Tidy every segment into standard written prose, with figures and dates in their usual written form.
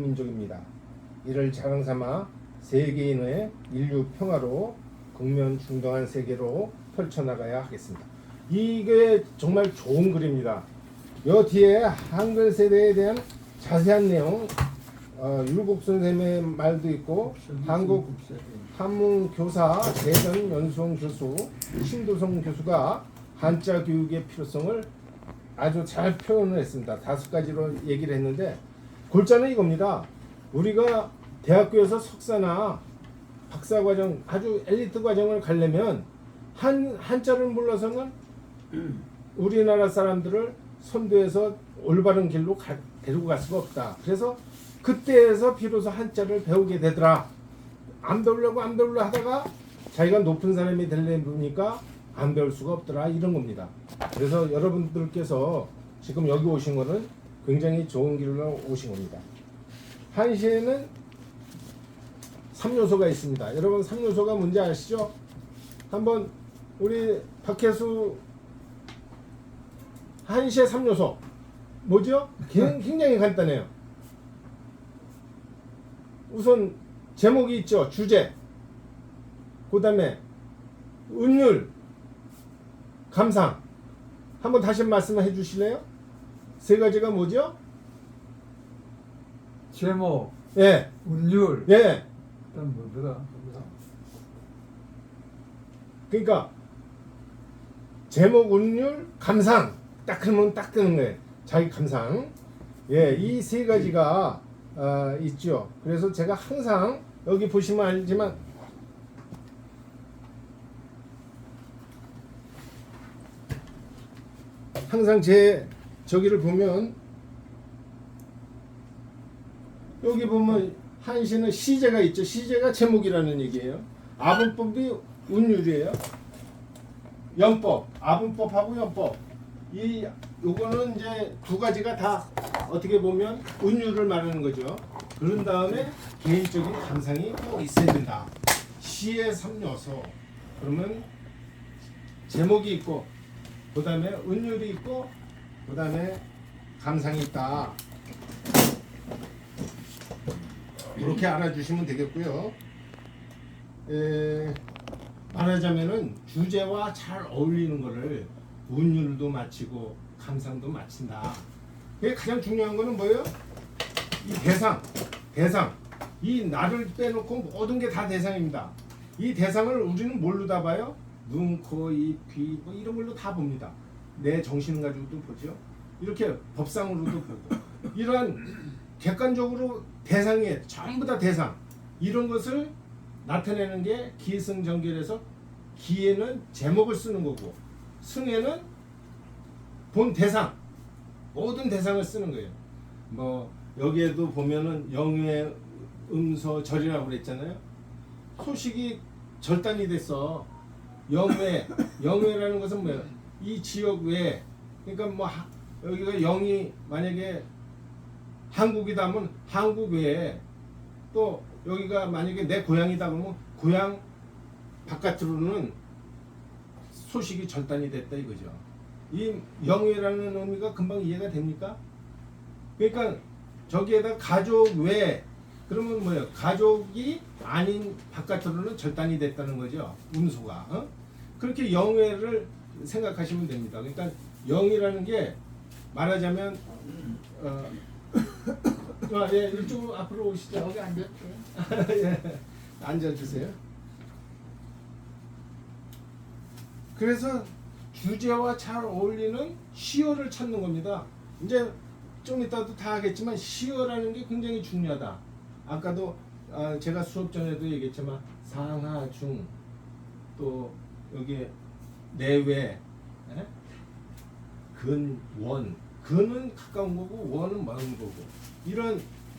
민족입니다. 이를 자랑삼아 세계인의 인류 평화로 국면중등한 세계로 펼쳐나가야 하겠습니다. 이게 정말 좋은 글입니다. 요 뒤에 한글 세대에 대한 자세한 내용, 율곡 선생님의 말도 있고, 한국 한문교사 대전 연수원 교수, 신도성 교수가 한자 교육의 필요성을 아주 잘 표현을 했습니다. 5가지로 얘기를 했는데, 골자는 이겁니다. 우리가 대학교에서 석사나 박사과정, 아주 엘리트 과정을 가려면 한자를 몰라서는 우리나라 사람들을 선도해서 올바른 길로 데리고 갈 수가 없다. 그래서 그때에서 비로소 한자를 배우게 되더라. 안 배우려고 하다가 자기가 높은 사람이 되려니까 안 배울 수가 없더라, 이런 겁니다. 그래서 여러분들께서 지금 여기 오신 거는 굉장히 좋은 길로 오신 겁니다. 한시에는 3요소가 있습니다. 여러분 3요소가 뭔지 아시죠? 한번 우리 박혜수 한시의 3요소 뭐죠? 굉장히 간단해요. 우선 제목이 있죠. 주제, 그 다음에 운율, 감상. 한번 다시 말씀해 주실래요? 3가지가 뭐죠? 제목, 예, 운율, 예. 그다음 뭐더라? 그러니까 제목, 운율, 감상. 딱 그러면 딱 뜨는 거예요. 자기 감상. 예, 이 3가지가 있죠. 그래서 제가 항상 여기 보시면 알지만 항상 제 저기를 보면 여기 보면 한시는 시제가 있죠. 시제가 제목이라는 얘기예요. 아분법이 운율이에요. 연법, 아분법하고 연법. 요거는 이제 2가지가 다 어떻게 보면 운율을 말하는 거죠. 그런 다음에 개인적인 감상이 꼭 있어야 된다. 시의 3요소. 그러면 제목이 있고, 그 다음에 운율이 있고, 그 다음에 감상이 있다. 이렇게 알아주시면 되겠고요. 말하자면은 주제와 잘 어울리는 거를 운율도 맞추고 감상도 맞춘다. 그게 가장 중요한 거는 뭐예요? 이 대상. 이 나를 빼놓고 모든 게 다 대상입니다. 이 대상을 우리는 뭘로 다 봐요? 눈, 코, 입, 귀, 뭐 이런 걸로 다 봅니다. 내 정신을 가지고도 보죠. 이렇게 법상으로도 보고. 이러한 객관적으로 대상에 전부 다 대상. 이런 것을 나타내는 게 기승전결해서 기에는 제목을 쓰는 거고, 승에는 본 대상, 모든 대상을 쓰는 거예요. 뭐 여기에도 보면은 영의 음소절이라고 그랬잖아요. 소식이 절단이 됐어. 영외라는 것은 뭐예요? 이 지역 외에, 그러니까 뭐 여기가 영이 만약에 한국이다 하면 한국 외에, 또 여기가 만약에 내 고향이다 그러면 고향 바깥으로는 소식이 절단이 됐다 이거죠. 이 영외라는 의미가 금방 이해가 됩니까? 그러니까 저기에다 가족 외, 그러면 뭐예요? 가족이 아닌 바깥으로는 절단이 됐다는 거죠. 음소가. 그렇게 영외를 생각하시면 됩니다. 그러니까 영이라는 게 말하자면 예, 이쪽으로 앞으로 오시죠. 여기 앉았지. 예, 앉아주세요. 그래서 주제와 잘 어울리는 시어를 찾는 겁니다. 이제 좀 이따도 다 하겠지만 시어라는 게 굉장히 중요하다. 아까도 제가 수업 전에도 얘기했지만 상하, 중, 또 여기 내외, 근, 원. 근은 가까운 거고 원은 먼 거고.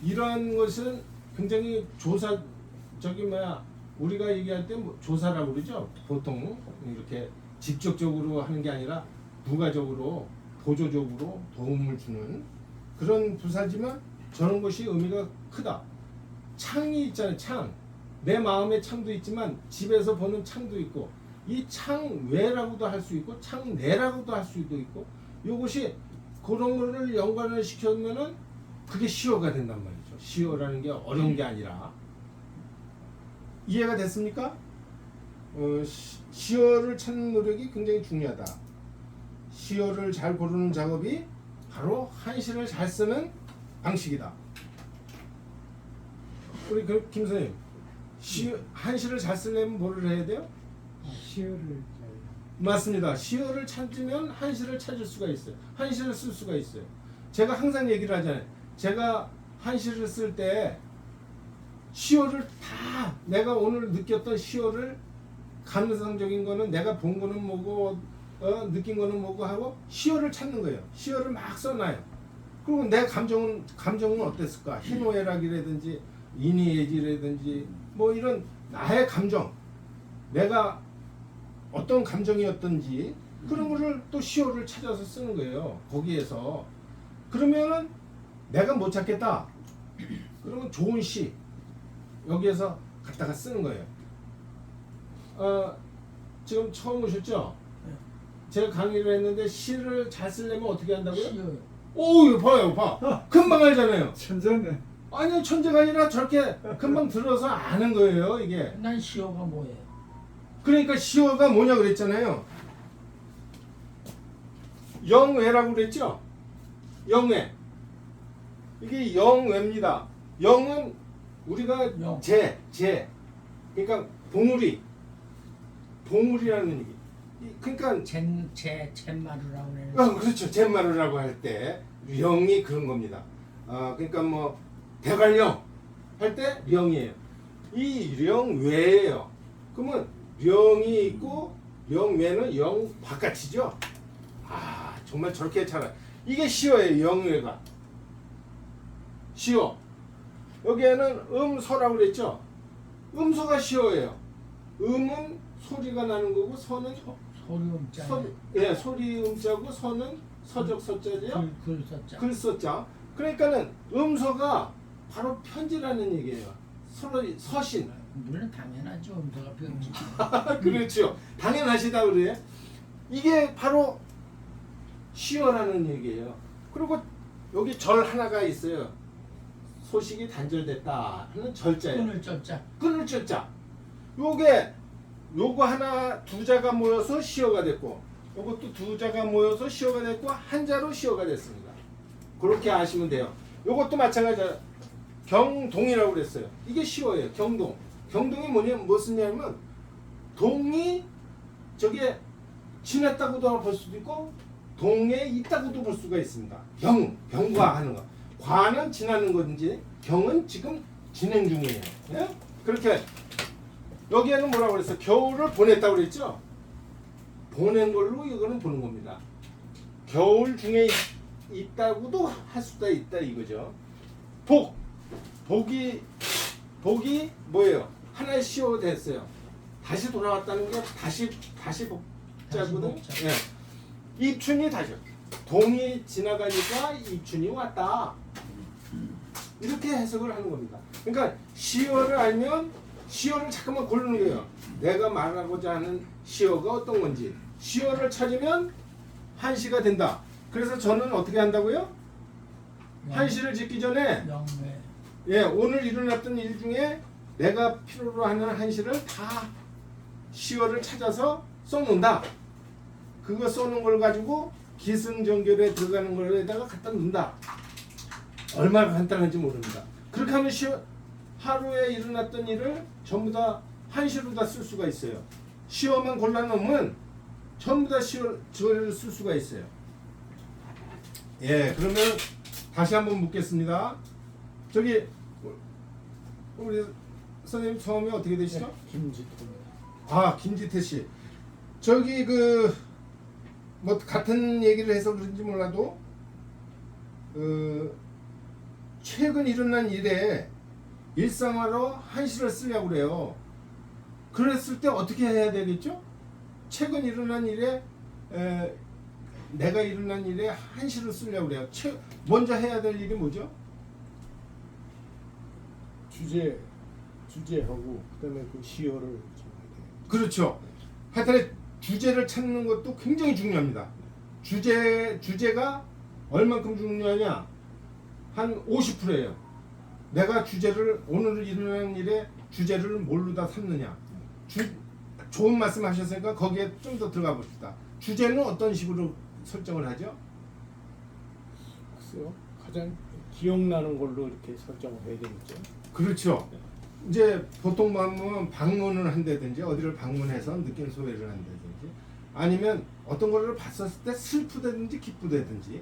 이러한 것은 굉장히 우리가 얘기할 때 뭐 조사라고 그러죠. 보통 이렇게 직접적으로 하는 게 아니라 부가적으로, 보조적으로 도움을 주는 그런 부사지만 저런 것이 의미가 크다. 창이 있잖아요. 창. 내 마음의 창도 있지만 집에서 보는 창도 있고, 이 창외라고도 할 수 있고 창내라고도 할 수도 있고, 이것이 그런 거를 연관을 시켜면은 그게 시어가 된단 말이죠. 시어라는 게 어려운 게 아니라. 이해가 됐습니까? 시어를 찾는 노력이 굉장히 중요하다. 시어를 잘 고르는 작업이 바로 한시를 잘 쓰는 방식이다. 우리 김 선생님, 한시를 잘 쓰려면 뭐를 해야 돼요? 시어를 맞습니다. 시어를 찾으면 한시를 찾을 수가 있어요. 한시를 쓸 수가 있어요. 제가 항상 얘기를 하잖아요. 제가 한시를 쓸 때 시어를 다 내가 오늘 느꼈던 시어를 감성적인 거는 내가 본 거는 뭐고 느낀 거는 뭐고 하고 시어를 찾는 거예요. 시어를 막 써놔요. 그리고 내 감정은 어땠을까? 희노애락이라든지 인의애지라든지 뭐 이런 나의 감정, 내가 어떤 감정이었던지 그런 거를 또 시어를 찾아서 쓰는 거예요. 거기에서 그러면은 내가 못 찾겠다. 그러면 좋은 시 여기에서 갖다가 쓰는 거예요. 지금 처음 오셨죠? 네. 제가 강의를 했는데 시를 잘 쓰려면 어떻게 한다고요? 시어요. 오, 이거 봐요, 봐. 금방 알잖아요. 천재네. 아니, 천재가 아니라 저렇게 금방 들어서 아는 거예요, 이게. 난 시어가 뭐예요? 그러니까 시어가 뭐냐 그랬잖아요. 영외라고 그랬죠? 영외. 이게 영외입니다. 영은 우리가 영. 재. 그러니까 봉우리라는 얘기. 그러니까 젠마루라고 그래요. 그렇죠. 젠마루라고 할 때 영이 그런 겁니다. 그러니까 뭐 대관령 할 때 령이에요. 이 령외예요. 그러면 령이 있고 영외는 영 바깥이죠. 정말 저렇게 잘 이게 시어예요. 영외가 시어. 여기에는 음소라고 그랬죠. 음소가 시어예요. 음은 소리가 나는 거고 서는 소리음자. 소리 음자고 서는 서적 서자죠. 글서자. 글서자. 그러니까는 음소가 바로 편지라는 얘기예요. 서신. 물론 당연하죠. 음소가 편지. 그렇죠. 당연하시다 그래. 이게 바로 시어라는 얘기예요. 그리고 여기 절 하나가 있어요. 소식이 단절됐다 하는 절자예요. 끊을 절자. 끊을 절자. 요거 하나 두 자가 모여서 시어가 됐고 요것도 두 자가 모여서 시어가 됐고 한 자로 시어가 됐습니다. 그렇게 아시면 돼요. 요것도 마찬가지예요. 경동이라고 그랬어요. 이게 시어예요. 경동. 경동이 무슨 얘기냐면 동이 저게 지났다고도 볼 수도 있고 동에 있다고도 볼 수가 있습니다. 경과하는 거. 과는 지나는 건지 경은 지금 진행 중이에요. 예? 그렇게 여기에는 뭐라고 그랬어요? 겨울을 보냈다고 그랬죠? 보낸 걸로 이거는 보는 겁니다. 겨울 중에 있다고도 할 수가 있다 이거죠. 복이 뭐예요? 하나의 시어 됐어요. 다시 돌아왔다는 게 다시 복자거든. 복자. 예. 입춘이 다시 동이 지나가니까 입춘이 왔다. 이렇게 해석을 하는 겁니다. 그러니까 시어를 알면 시어를 잠깐만 고르는 거예요. 내가 말하고자 하는 시어가 어떤 건지. 시어를 찾으면 한시가 된다. 그래서 저는 어떻게 한다고요? 한시를 짓기 전에 영외. 오늘 일어났던 일 중에 내가 필요로 하는 한시를 다 시어를 찾아서 써놓는다. 그거 써놓은 걸 가지고 기승전결에 들어가는 걸에다가 갖다 놓는다. 얼마나 간단한지 모릅니다. 그렇게 하면 하루에 일어났던 일을 전부 다 한시로 다 쓸 수가 있어요. 시어만 골라놓으면 전부 다 시어를 쓸 수가 있어요. 그러면 다시 한번 묻겠습니다. 저기 우리 선생님 성함이 어떻게 되시죠? 김지태. 김지태 씨. 저기 뭐 같은 얘기를 해서 그런지 몰라도 최근 일어난 일에 일상화로 한시를 쓰려고 그래요. 그랬을 때 어떻게 해야 되겠죠? 최근 일어난 일에 내가 일어난 일에 한시를 쓰려고 그래요. 먼저 해야 될 일이 뭐죠? 주제하고 그다음에 그 시어를 정해야 돼요. 그렇죠. 하여튼 주제를 찾는 것도 굉장히 중요합니다. 주제가 얼만큼 중요하냐? 한 50%예요. 내가 주제를 오늘 일어난 일에 주제를 뭘로 다 삼느냐. 좋은 말씀 하셨으니까 거기에 좀 더 들어가 봅시다. 주제는 어떤 식으로 설정을 하죠? 글쎄요. 가장 기억나는 걸로 이렇게 설정을 해야 되겠죠. 그렇죠. 이제 보통 보면 방문을 한다든지 어디를 방문해서 느낀 소리를 한다든지 아니면 어떤 거를 봤었을 때 슬프다든지 기쁘다든지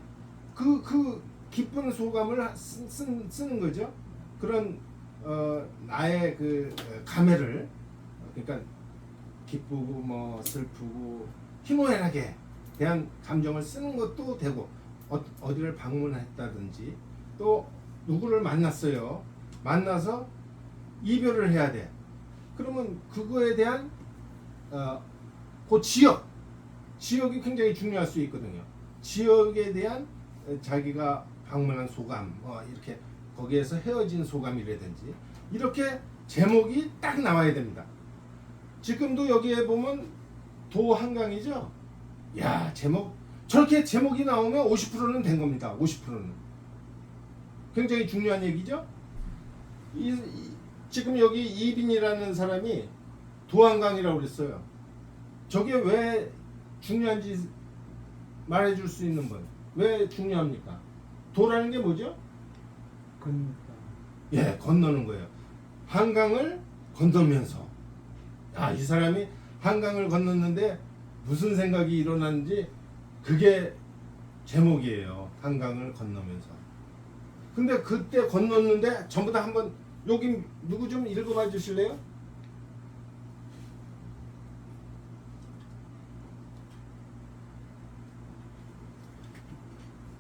그 기쁜 소감을 쓰는 거죠. 그런 나의 그 감회를 그러니까 기쁘고 뭐 슬프고 희노애락에 대한 감정을 쓰는 것도 되고 어디를 방문했다든지 또 누구를 만났어요. 만나서 이별을 해야 돼. 그러면 그거에 대한 그 지역이 굉장히 중요할 수 있거든요. 지역에 대한 자기가 방문한 소감, 이렇게 거기에서 헤어진 소감이라든지 이렇게 제목이 딱 나와야 됩니다. 지금도 여기에 보면 도한강이죠. 야, 제목 저렇게 제목이 나오면 50%는 된 겁니다. 50%는 굉장히 중요한 얘기죠. 지금 여기 이빈이라는 사람이 도한강이라고 그랬어요. 저게 왜 중요한지 말해줄 수 있는 분. 왜 중요합니까? 도라는 게 뭐죠? 그러니까 예, 건너는 거예요. 한강을 건너면서. 이 사람이 한강을 건넜는데 무슨 생각이 일어났는지 그게 제목이에요. 한강을 건너면서. 근데 그때 건넜는데 전부 다 한번 여기 누구 좀 읽어봐 주실래요?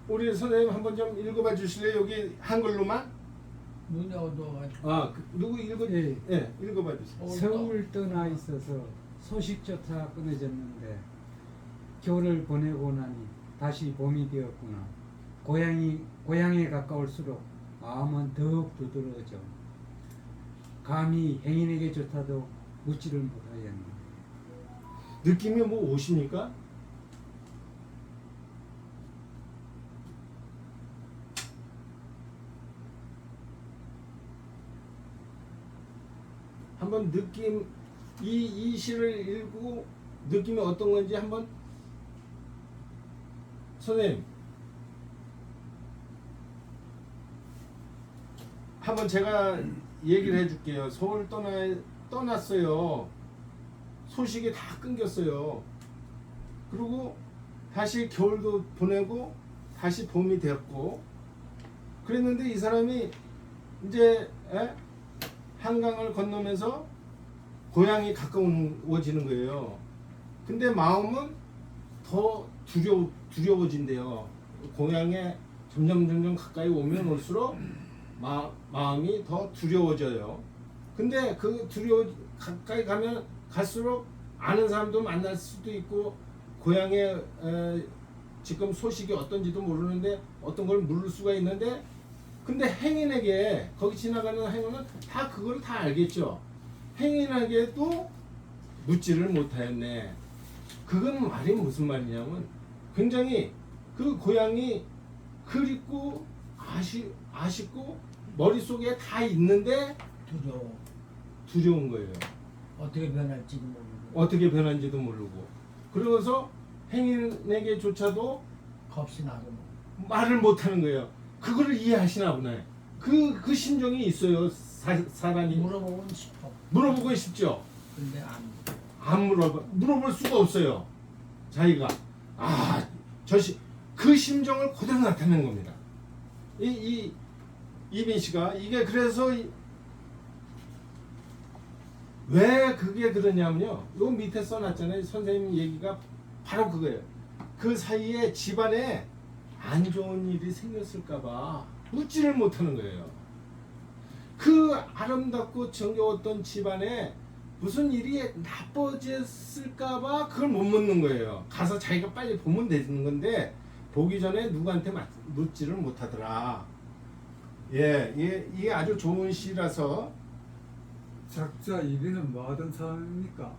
우리 선생님 한번 좀 읽어봐 주실래요? 여기 한글로만? 눈이 어두워가지고 누구 읽어? 예. 예, 읽어봐 주세요. 서울 떠나 있어서 소식조차 끊어졌는데 겨울을 보내고 나니 다시 봄이 되었구나. 고향에 가까울수록 마음은 더욱 두드러져. 감히 행인에게 좋다도 묻지를 못하였네. 느낌이 뭐 오십니까? 한번 느낌 이 시를 읽고 느낌이 어떤 건지 한번 선생님 한번 제가 얘기를 해줄게요. 서울 떠났어요. 소식이 다 끊겼어요. 그리고 다시 겨울도 보내고 다시 봄이 되었고 그랬는데 이 사람이 이제 한강을 건너면서 고향이 가까워지는 거예요. 근데 마음은 더 두려워진대요. 고향에 점점 가까이 오면 올수록 마음이 더 두려워져요. 근데 그 가까이 가면 갈수록 아는 사람도 만날 수도 있고 고향에 지금 소식이 어떤지도 모르는데 어떤 걸 물을 수가 있는데 근데 행인에게 거기 지나가는 행인은 다 그걸 다 알겠죠. 행인에게도 묻지를 못하였네. 그건 말이 무슨 말이냐면 굉장히 그 고향이 그립고 아쉽고 머릿속에 다 있는데 두려운 거예요. 어떻게 변할지도 모르고 어떻게 변한지도 모르고 그러면서 행인에게조차도 겁이 나고 말을 못하는 거예요. 그거를 이해하시나 보네. 그 심정이 있어요. 사람이 물어보고 싶죠. 근데 안 물어볼 수가 없어요. 자기가 그 심정을 그대로 나타낸 겁니다. 이민 씨가 이게 그래서 왜 그게 그러냐면요. 요 밑에 써놨잖아요. 선생님 얘기가 바로 그거예요. 그 사이에 집안에 안 좋은 일이 생겼을까봐 묻지를 못하는 거예요. 그 아름답고 정겨웠던 집안에 무슨 일이 나빠졌을까봐 그걸 못 묻는 거예요. 가서 자기가 빨리 보면 되는 건데 보기 전에 누구한테 묻지를 못하더라. 이게 아주 좋은 시라서 작자 이비는 뭐 하던 사람입니까?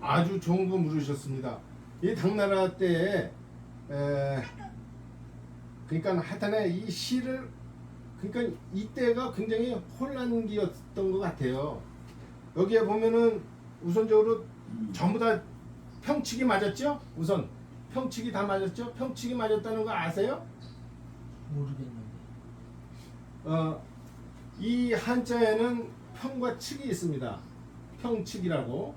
아주 좋은 거 물으셨습니다. 이 당나라 때에 그러니까 하여튼에 이 시를 그러니까 이때가 굉장히 혼란기였던 것 같아요. 여기에 보면은 우선적으로 전부 다 평칙이 맞았죠? 우선 평칙이 다 맞았죠? 평칙이 맞았다는 거 아세요? 모르겠는데. 이 한자에는 평과 칙이 있습니다. 평칙이라고.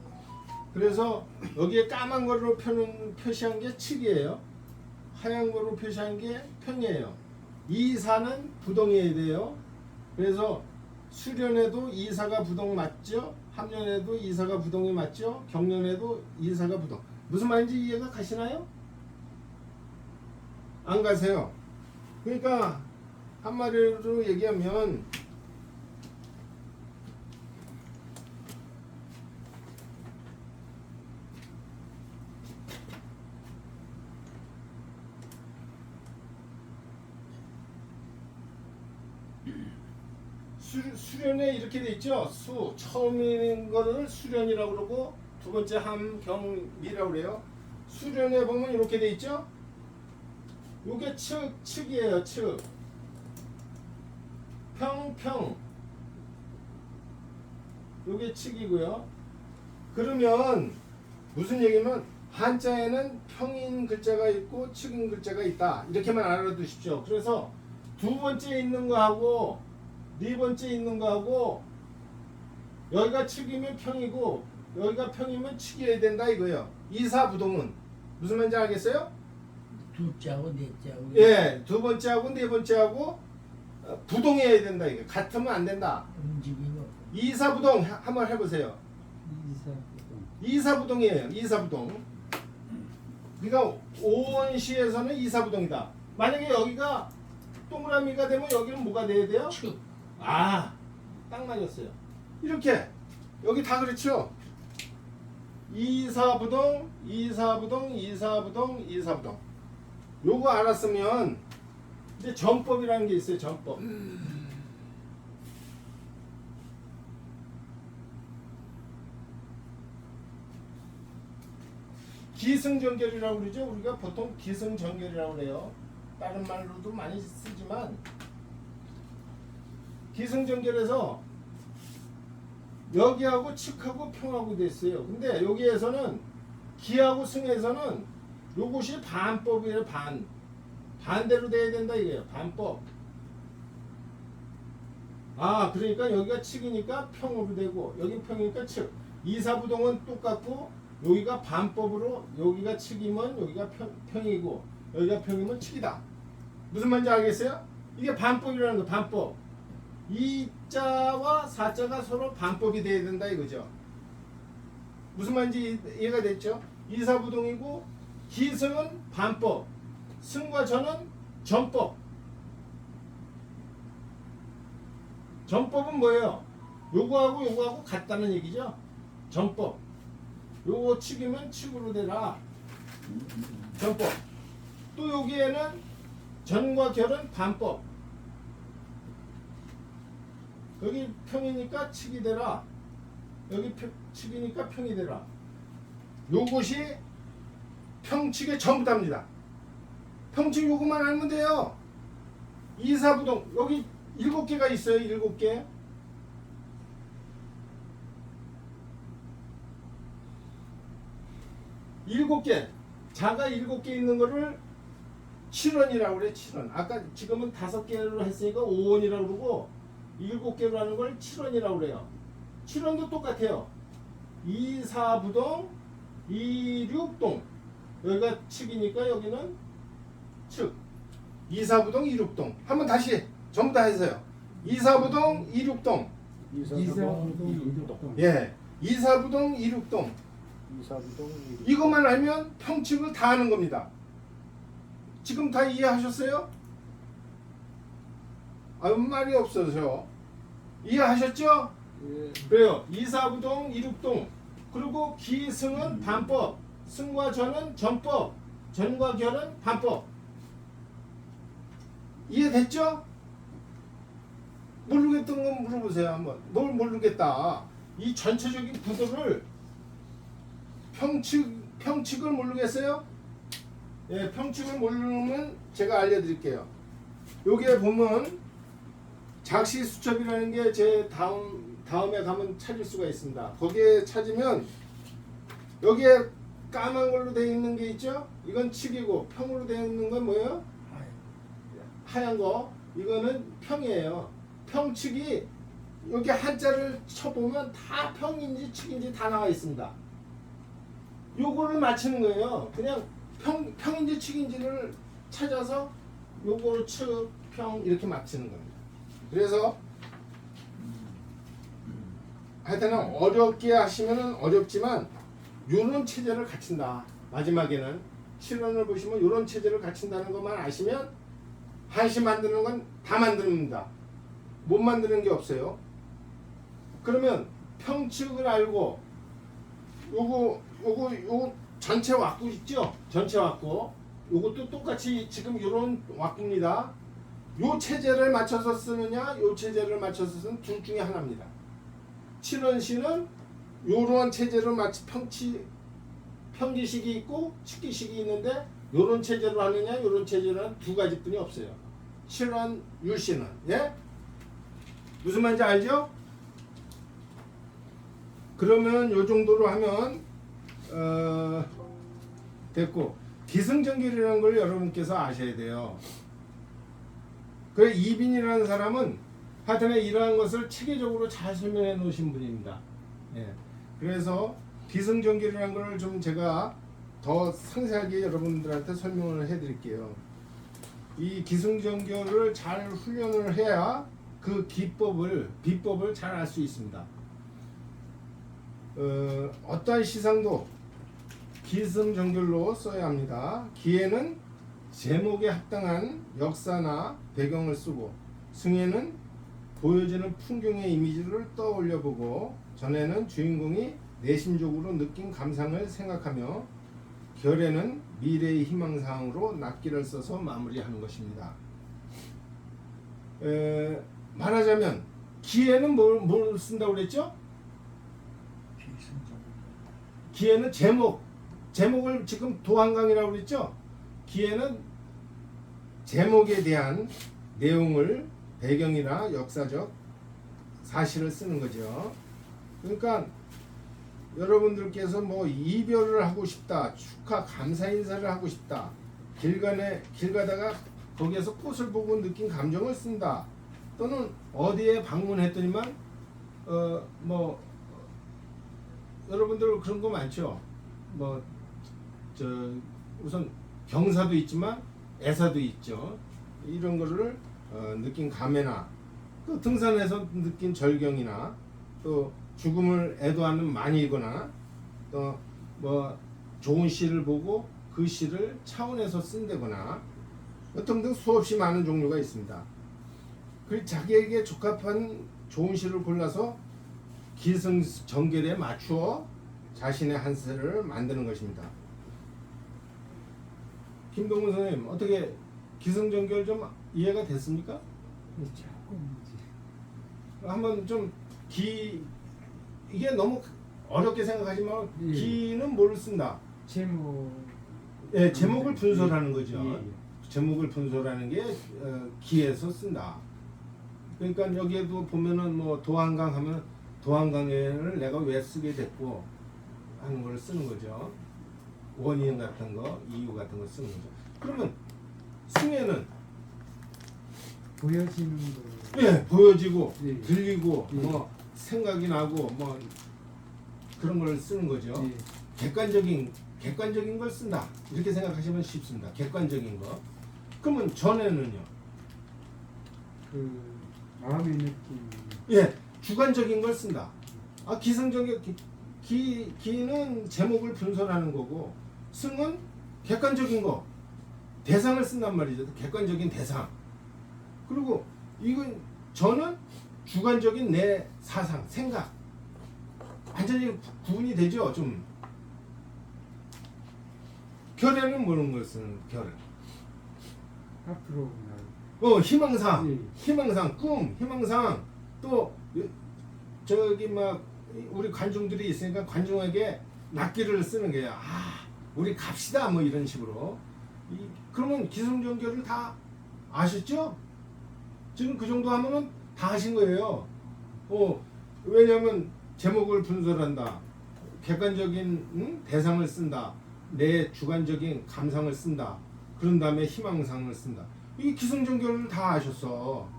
그래서 여기에 까만 걸로 표시한 게 칙이에요. 하얀 걸로 표시한 게 평이에요. 이사는 부동이어야 돼요. 그래서 수련에도 이사가 부동 맞죠? 합련에도 이사가 부동이 맞죠? 경련에도 이사가 부동. 무슨 말인지 이해가 가시나요? 안 가세요. 그러니까 한마디로 얘기하면 수련에 이렇게 돼 있죠. 수 처음인 거를 수련이라고 그러고 두 번째 함경미라고 그래요. 수련에 보면 이렇게 돼 있죠. 요게 측이에요. 측. 평. 요게 측이고요. 그러면 무슨 얘기면 한자에는 평인 글자가 있고 측인 글자가 있다. 이렇게만 알아두십시오. 그래서 두 번째 있는 거하고 네 번째 있는 거하고 여기가 측이면 평이고 여기가 평이면 측이어야 된다 이거예요. 이사부동은 무슨 말인지 알겠어요? 둘째하고 넷째하고. 예, 두 번째하고 네 번째하고 부동해야 된다 이거. 같으면 안 된다. 움직임이 없고. 이사부동 한번 해보세요. 이사부동이에요. 이사부동. 그러니까 오원시에서는 이사부동이다. 만약에 여기가 동그라미가 되면 여기는 뭐가 돼야 돼요? 측. 아, 딱 맞았어요. 이렇게 여기 다 그렇죠. 이사부동, 이사부동, 이사부동, 이사부동. 요거 알았으면 이제 전법이라는 게 있어요. 전법. 기승전결이라고 그러죠. 우리가 보통 기승전결이라고 그래요. 다른 말로도 많이 쓰지만 기승전결에서 여기하고 측하고 평하고 됐어요. 근데 여기에서는 기하고 승에서는 요것이 반법이에요. 반대로 돼야 된다 이거예요. 반법. 아, 그러니까 여기가 측이니까 평으로 되고 여기 평이니까 측. 이사부동은 똑같고 여기가 반법으로 여기가 측이면 여기가 평이고 여기가 평이면 측이다. 무슨 말인지 알겠어요? 이게 반법이라는 거. 반법. 이자와 사자가 서로 반법이 돼야 된다 이거죠. 무슨 말인지 이해가 됐죠? 이사부동이고 기승은 반법, 승과 전은 전법. 전법은 뭐예요? 요거하고 요거하고 같다는 얘기죠. 전법. 요거 측이면 측으로 되라. 전법. 또 여기에는 전과 결은 반법. 여기 평이니까 측이 되라. 여기 측이니까 평이 되라. 요것이 평측의 전부 답니다. 평측 요것만 알면 돼요. 이사부동 여기 7개가 있어요. 7개. 자가 7개 있는 거를 7원이라고 그래. 7원. 아까 지금은 5개로 했으니까 5원이라고 그러고 7개로 하는 걸 7원이라고 그래요. 7원도 똑같아요. 이사부동, 이륙동. 여기가 측이니까 여기는 측. 이사부동, 이륙동. 한번 다시 전부 다 해서요. 이사부동, 이륙동. 이사부동, 예. 이사부동, 이륙동. 이사부동, 이것만 알면 평측을 다 하는 겁니다. 지금 다 이해하셨어요? 아무 말이 없어서요. 이해하셨죠? 예. 그래요. 이사부동, 이륙동. 그리고 기승은 반법, 승과 전은 전법, 전과 결은 반법. 이해됐죠? 모르겠던 건 물어보세요 한번. 뭘 모르겠다. 이 전체적인 구도를 평측을 모르겠어요? 예, 평측을 모르면 제가 알려드릴게요. 여기에 보면 작시 수첩이라는 게 제 다음에 가면 찾을 수가 있습니다. 거기에 찾으면 여기에 까만 걸로 되어 있는 게 있죠? 이건 칙이고 평으로 되어 있는 건 뭐예요? 아유, 하얀 거. 이거는 평이에요. 평칙이 여기 한자를 쳐보면 다 평인지 칙인지 다 나와 있습니다. 요거를 맞추는 거예요. 그냥 평인지 칙인지를 찾아서 요거를 칙, 평 이렇게 맞추는 겁니다. 그래서 하여튼 어렵게 하시면은 어렵지만 요런 체제를 갖춘다. 마지막에는 실론을 보시면 요런 체제를 갖춘다는 것만 아시면 한시 만드는 건 다 만듭니다. 못 만드는 게 없어요. 그러면 평칙을 알고 요거 전체 왁구 있죠? 전체 왁구 요것도 똑같이 지금 요런 왁구입니다. 요 체제를 맞춰서 쓰느냐 요 체제를 맞춰서 쓰는 둘 중에 하나입니다. 칠원시는 요런 체제를 맞춰 평기식이 있고 칙기식이 있는데 요런 체제로 하느냐 요런 체제로 하는 두 가지뿐이 없어요. 칠원 율시는 예? 무슨 말인지 알죠? 그러면 요 정도로 하면 됐고 기승전결이라는 걸 여러분께서 아셔야 돼요. 그래 이빈이라는 사람은 하여튼에 이러한 것을 체계적으로 잘 설명해 놓으신 분입니다. 예. 그래서 기승전결이라는 걸 좀 제가 더 상세하게 여러분들한테 설명을 해 드릴게요. 이 기승전결을 잘 훈련을 해야 그 비법을 잘 알 수 있습니다. 어떠한 시상도 기승전결로 써야 합니다. 기에는 제목에 합당한 역사나 배경을 쓰고 승에는 보여지는 풍경의 이미지를 떠올려보고 전에는 주인공이 내심적으로 느낀 감상을 생각하며 결에는 미래의 희망사항으로 낱개를 써서 마무리하는 것입니다. 말하자면 기에는 뭘 쓴다고 그랬죠? 기에는 제목을 지금 도한강이라고 그랬죠? 기에는 제목에 대한 내용을 배경이나 역사적 사실을 쓰는 거죠. 그러니까 여러분들께서 뭐 이별을 하고 싶다, 축하 감사 인사를 하고 싶다, 길 가다가 거기에서 꽃을 보고 느낀 감정을 쓴다, 또는 어디에 방문했더니만 뭐 여러분들 그런 거 많죠. 뭐 우선 경사도 있지만 애사도 있죠. 이런 거를 느낀 감회나 또 등산에서 느낀 절경이나 또 죽음을 애도하는 만이거나 또 뭐 좋은 시를 보고 그 시를 차원에서 쓴다거나 등등 수없이 많은 종류가 있습니다. 그 자기에게 적합한 좋은 시를 골라서 기승전결에 맞추어 자신의 한 시를 만드는 것입니다. 김동문 선생님 어떻게 기승전결 좀 이해가 됐습니까? 조금이지. 한번 좀 이게 너무 어렵게 생각하지 말고 예. 기는 뭘 쓴다? 제목. 예, 제목을 분석하는 예. 거죠. 예. 제목을 분석하는 게 기에서 쓴다. 그러니까 여기에도 보면은 뭐 도한강 하면 도한강을 내가 왜 쓰게 됐고 하는 걸 쓰는 거죠. 원인 같은 거, 이유 같은 거 쓰는 거죠. 그러면 승에는 보여지는 거. 예, 보여지고 예. 들리고 예. 뭐 생각이 나고 뭐 그런 걸 쓰는 거죠. 예. 객관적인 걸 쓴다. 이렇게 생각하시면 쉽습니다. 객관적인 거. 그러면 전에는요. 그 마음의 느낌. 예, 주관적인 걸 쓴다. 기승전결 기는 제목을 분석하는 거고 승은 객관적인 거 대상을 쓴단 말이죠. 객관적인 대상. 그리고 이건 저는 주관적인 내 사상, 생각 완전히 구분이 되죠. 좀 결에는 뭐는 걸 쓰는 결. 앞으로 날. 희망상, 예. 희망상, 꿈, 희망상 또 저기 막 우리 관중들이 있으니까 관중에게 낱개를 쓰는 거예요. 우리 갑시다 뭐 이런 식으로. 그러면 기승전결을 다 아셨죠? 지금 그 정도 하면은 다 하신 거예요. 왜냐면 제목을 분석한다. 객관적인 대상을 쓴다. 내 주관적인 감상을 쓴다. 그런 다음에 희망상을 쓴다. 이 기승전결을 다 아셨어.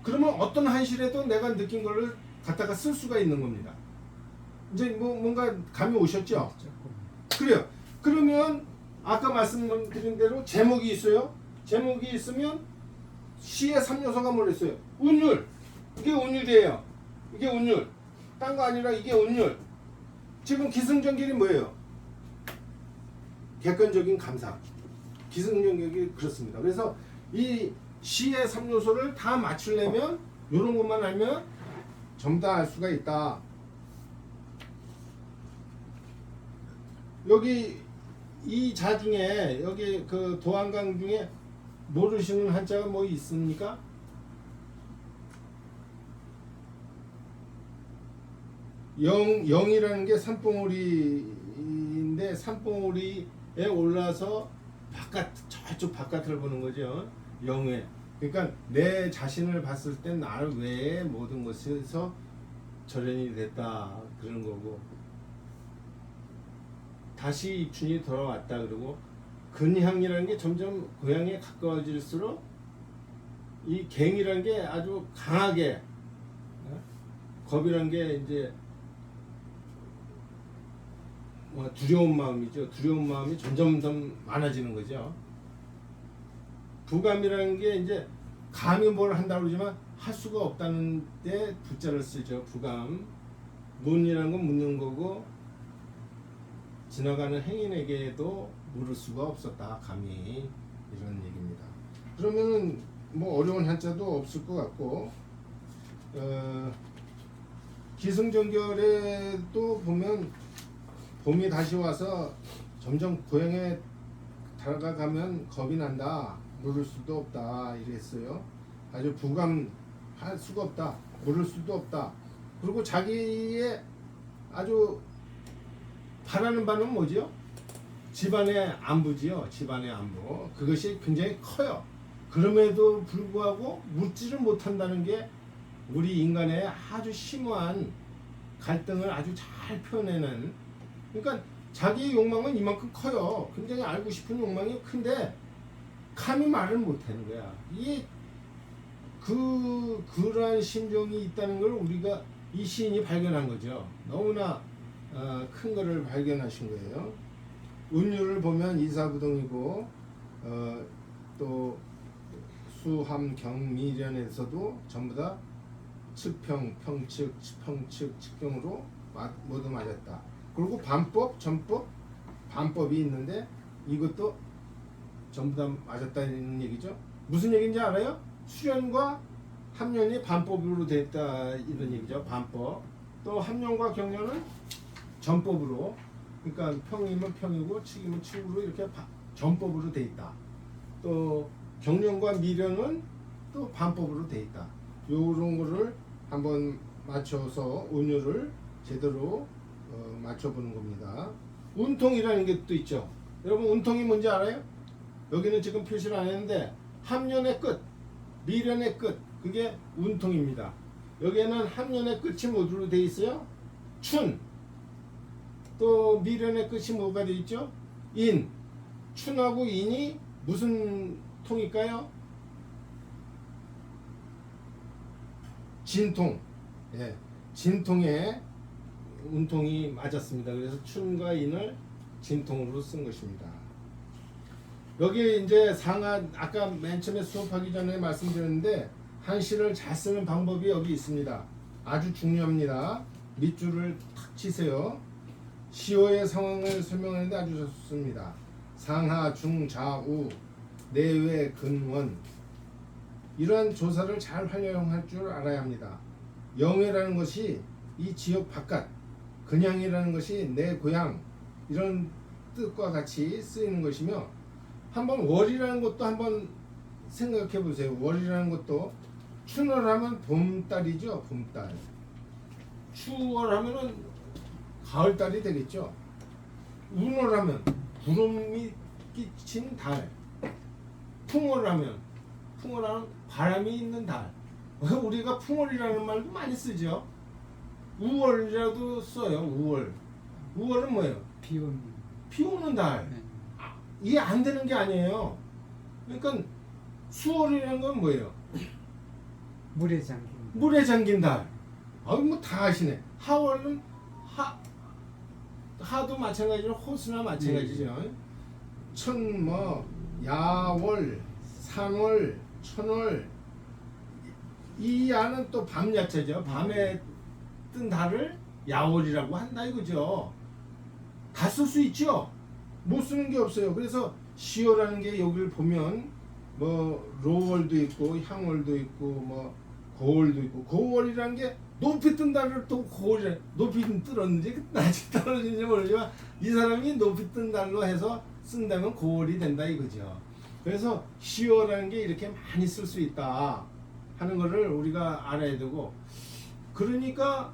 그러면 어떤 한실에도 내가 느낀 거를 갖다가 쓸 수가 있는 겁니다. 이제 뭔가 감이 오셨죠? 그래요. 그러면 아까 말씀드린 대로 제목이 있어요. 제목이 있으면 시의 3요소가 뭐랬어요? 운율. 이게 운율이에요. 이게 운율. 딴 거 아니라 이게 운율. 지금 기승전결이 뭐예요? 객관적인 감상. 기승전결이 그렇습니다. 그래서 이 시의 3요소를 다 맞추려면 이런 것만 알면 전부 다 알 수가 있다. 여기 이 자 중에 여기 그 도안강 중에 모르시는 한자가 뭐 있습니까? 영이라는 게 산봉우리인데 산봉우리에 올라서 저쪽 바깥을 보는 거죠. 영외. 그러니까 내 자신을 봤을 때 나 외에 모든 것에서 절연이 됐다 그런 거고, 다시 입춘이 돌아왔다 그러고, 근향이라는 게 점점 고향에 가까워질수록 이 갱이라는 게 아주 강하게, 겁이라는 게 이제 두려운 마음이죠. 두려운 마음이 점점 더 많아지는 거죠. 부감이라는 게 이제 감이 뭘 한다고 그러지만 할 수가 없다는 데 부자를 쓰죠. 부감. 문이라는 건 묻는 거고, 지나가는 행인에게도 물을 수가 없었다. 감히. 이런 얘기입니다. 그러면은 뭐 어려운 한자도 없을 것 같고, 기승전결에도 보면 봄이 다시 와서 점점 고향에 다가가면 겁이 난다. 물을 수도 없다. 이랬어요. 아주 부감할 수가 없다. 물을 수도 없다. 그리고 자기의 아주 바라는 바는 뭐지요? 집안의 안부지요. 집안의 안부. 그것이 굉장히 커요. 그럼에도 불구하고 묻지를 못한다는 게 우리 인간의 아주 심오한 갈등을 아주 잘 표현해낸, 그러니까 자기의 욕망은 이만큼 커요. 굉장히 알고 싶은 욕망이 큰데 감히 말을 못하는 거야. 이게 그러한 심정이 있다는 걸 우리가 이 시인이 발견한 거죠. 너무나 큰 거를 발견하신 거예요. 운율을 보면 이사부동이고, 또 수함 경미련에서도 전부 다 측평, 평측, 평측, 측평으로 모두 맞았다. 그리고 반법, 전법, 반법이 있는데 이것도 전부 다 맞았다는 얘기죠. 무슨 얘기인지 알아요? 수련과 합련이 반법으로 됐다 이런 얘기죠. 반법. 또 합련과 경련은 전법으로, 그러니까 평이면 평이고 측이면 측으로 이렇게 전법으로 돼 있다. 또 경련과 미련은 또 반법으로 돼 있다. 요런 거를 한번 맞춰서 운율을 제대로 맞춰보는 겁니다. 운통이라는 게 또 있죠. 여러분 운통이 뭔지 알아요? 여기는 지금 표시를 안 했는데 합련의 끝, 미련의 끝, 그게 운통입니다. 여기에는 합련의 끝이 뭐로 돼 있어요? 춘. 또 미련의 끝이 뭐가 돼 있죠? 인. 춘하고 인이 무슨 통일까요? 진통. 예, 진통에 운통이 맞았습니다. 그래서 춘과 인을 진통으로 쓴 것입니다. 여기 이제 상하, 아까 맨 처음에 수업하기 전에 말씀드렸는데 한시를 잘 쓰는 방법이 여기 있습니다. 아주 중요합니다. 밑줄을 탁 치세요. 시어의 상황을 설명하는데 아주 좋습니다. 상하, 중, 자, 우, 내외, 근원, 이러한 조사를 잘 활용할 줄 알아야 합니다. 영해라는 것이 이 지역 바깥, 근양이라는 것이 내 고향, 이런 뜻과 같이 쓰이는 것이며, 한번 월이라는 것도 한번 생각해 보세요. 월이라는 것도 춘월 하면 봄달이죠. 봄달. 추월 하면은 가을달이 되겠죠. 운월 하면 구름이 끼친 달. 풍월 하면 풍어라는 바람이 있는 달. 우리가 풍월이라는 말도 많이 쓰죠. 우월이라도 써요. 우월. 우월은 뭐예요? 비 오는. 비 오는 달. 네. 이게 안 되는 게 아니에요. 그러니까 수월이라는 건 뭐예요? 물에 잠긴. 물에 잠긴 달. 뭐 다 아시네. 하월은 하도 마찬가지로 호수나 마찬가지죠. 천 뭐 야월, 상월, 천월. 이 야는 또 밤 야채죠. 밤에 뜬 달을 야월이라고 한다 이거죠. 다 쓸 수 있죠. 못 쓰는 게 없어요. 그래서 시월라는 게 여기를 보면 뭐 로월도 있고 향월도 있고 뭐 고월도 있고, 고월이라는 게 높이 뜬 달을 또 고월이라, 높이 뜨는지 낮이 떨어지는지 모르지만 이 사람이 높이 뜬 달로 해서 쓴다면 고월이 된다 이거죠. 그래서 시월라는 게 이렇게 많이 쓸 수 있다 하는 거를 우리가 알아야 되고, 그러니까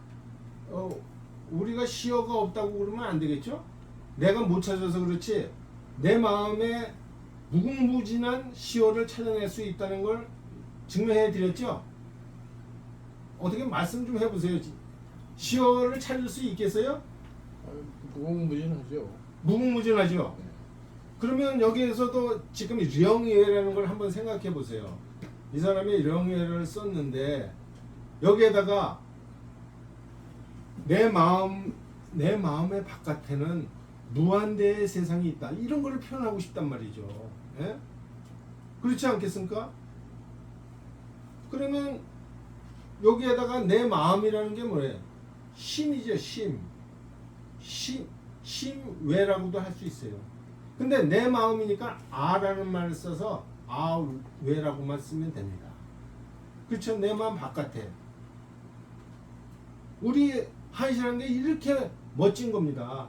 우리가 시어가 없다고 그러면 안 되겠죠? 내가 못 찾아서 그렇지 내 마음에 무궁무진한 시어를 찾아낼 수 있다는 걸 증명해 드렸죠? 어떻게 말씀 좀 해보세요. 시어를 찾을 수 있겠어요? 무궁무진하죠. 무궁무진하죠? 네. 그러면 여기에서도 지금 령예라는 걸 한번 생각해 보세요. 이 사람이 령예를 썼는데 여기에다가 내 마음의 바깥에는 무한대의 세상이 있다, 이런 걸 표현하고 싶단 말이죠. 예? 그렇지 않겠습니까? 그러면 여기에다가 내 마음이라는 게 뭐예요? 심이죠. 심외라고도 할 수 있어요. 근데 내 마음이니까 아라는 말을 써서 아외라고만 쓰면 됩니다. 그렇죠? 내 마음 바깥에. 우리 한시라는 게 이렇게 멋진 겁니다.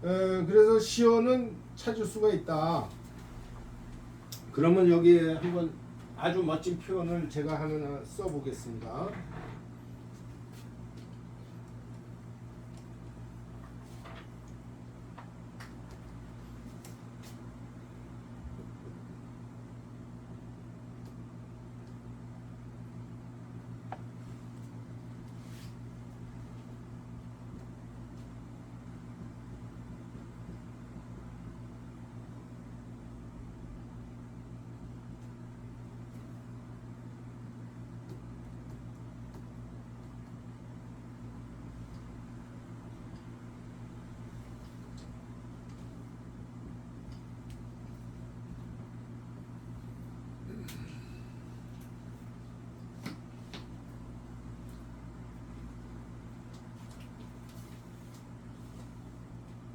그래서 시어는 찾을 수가 있다. 그러면 여기에 한번 아주 멋진 표현을 제가 하나 써보겠습니다.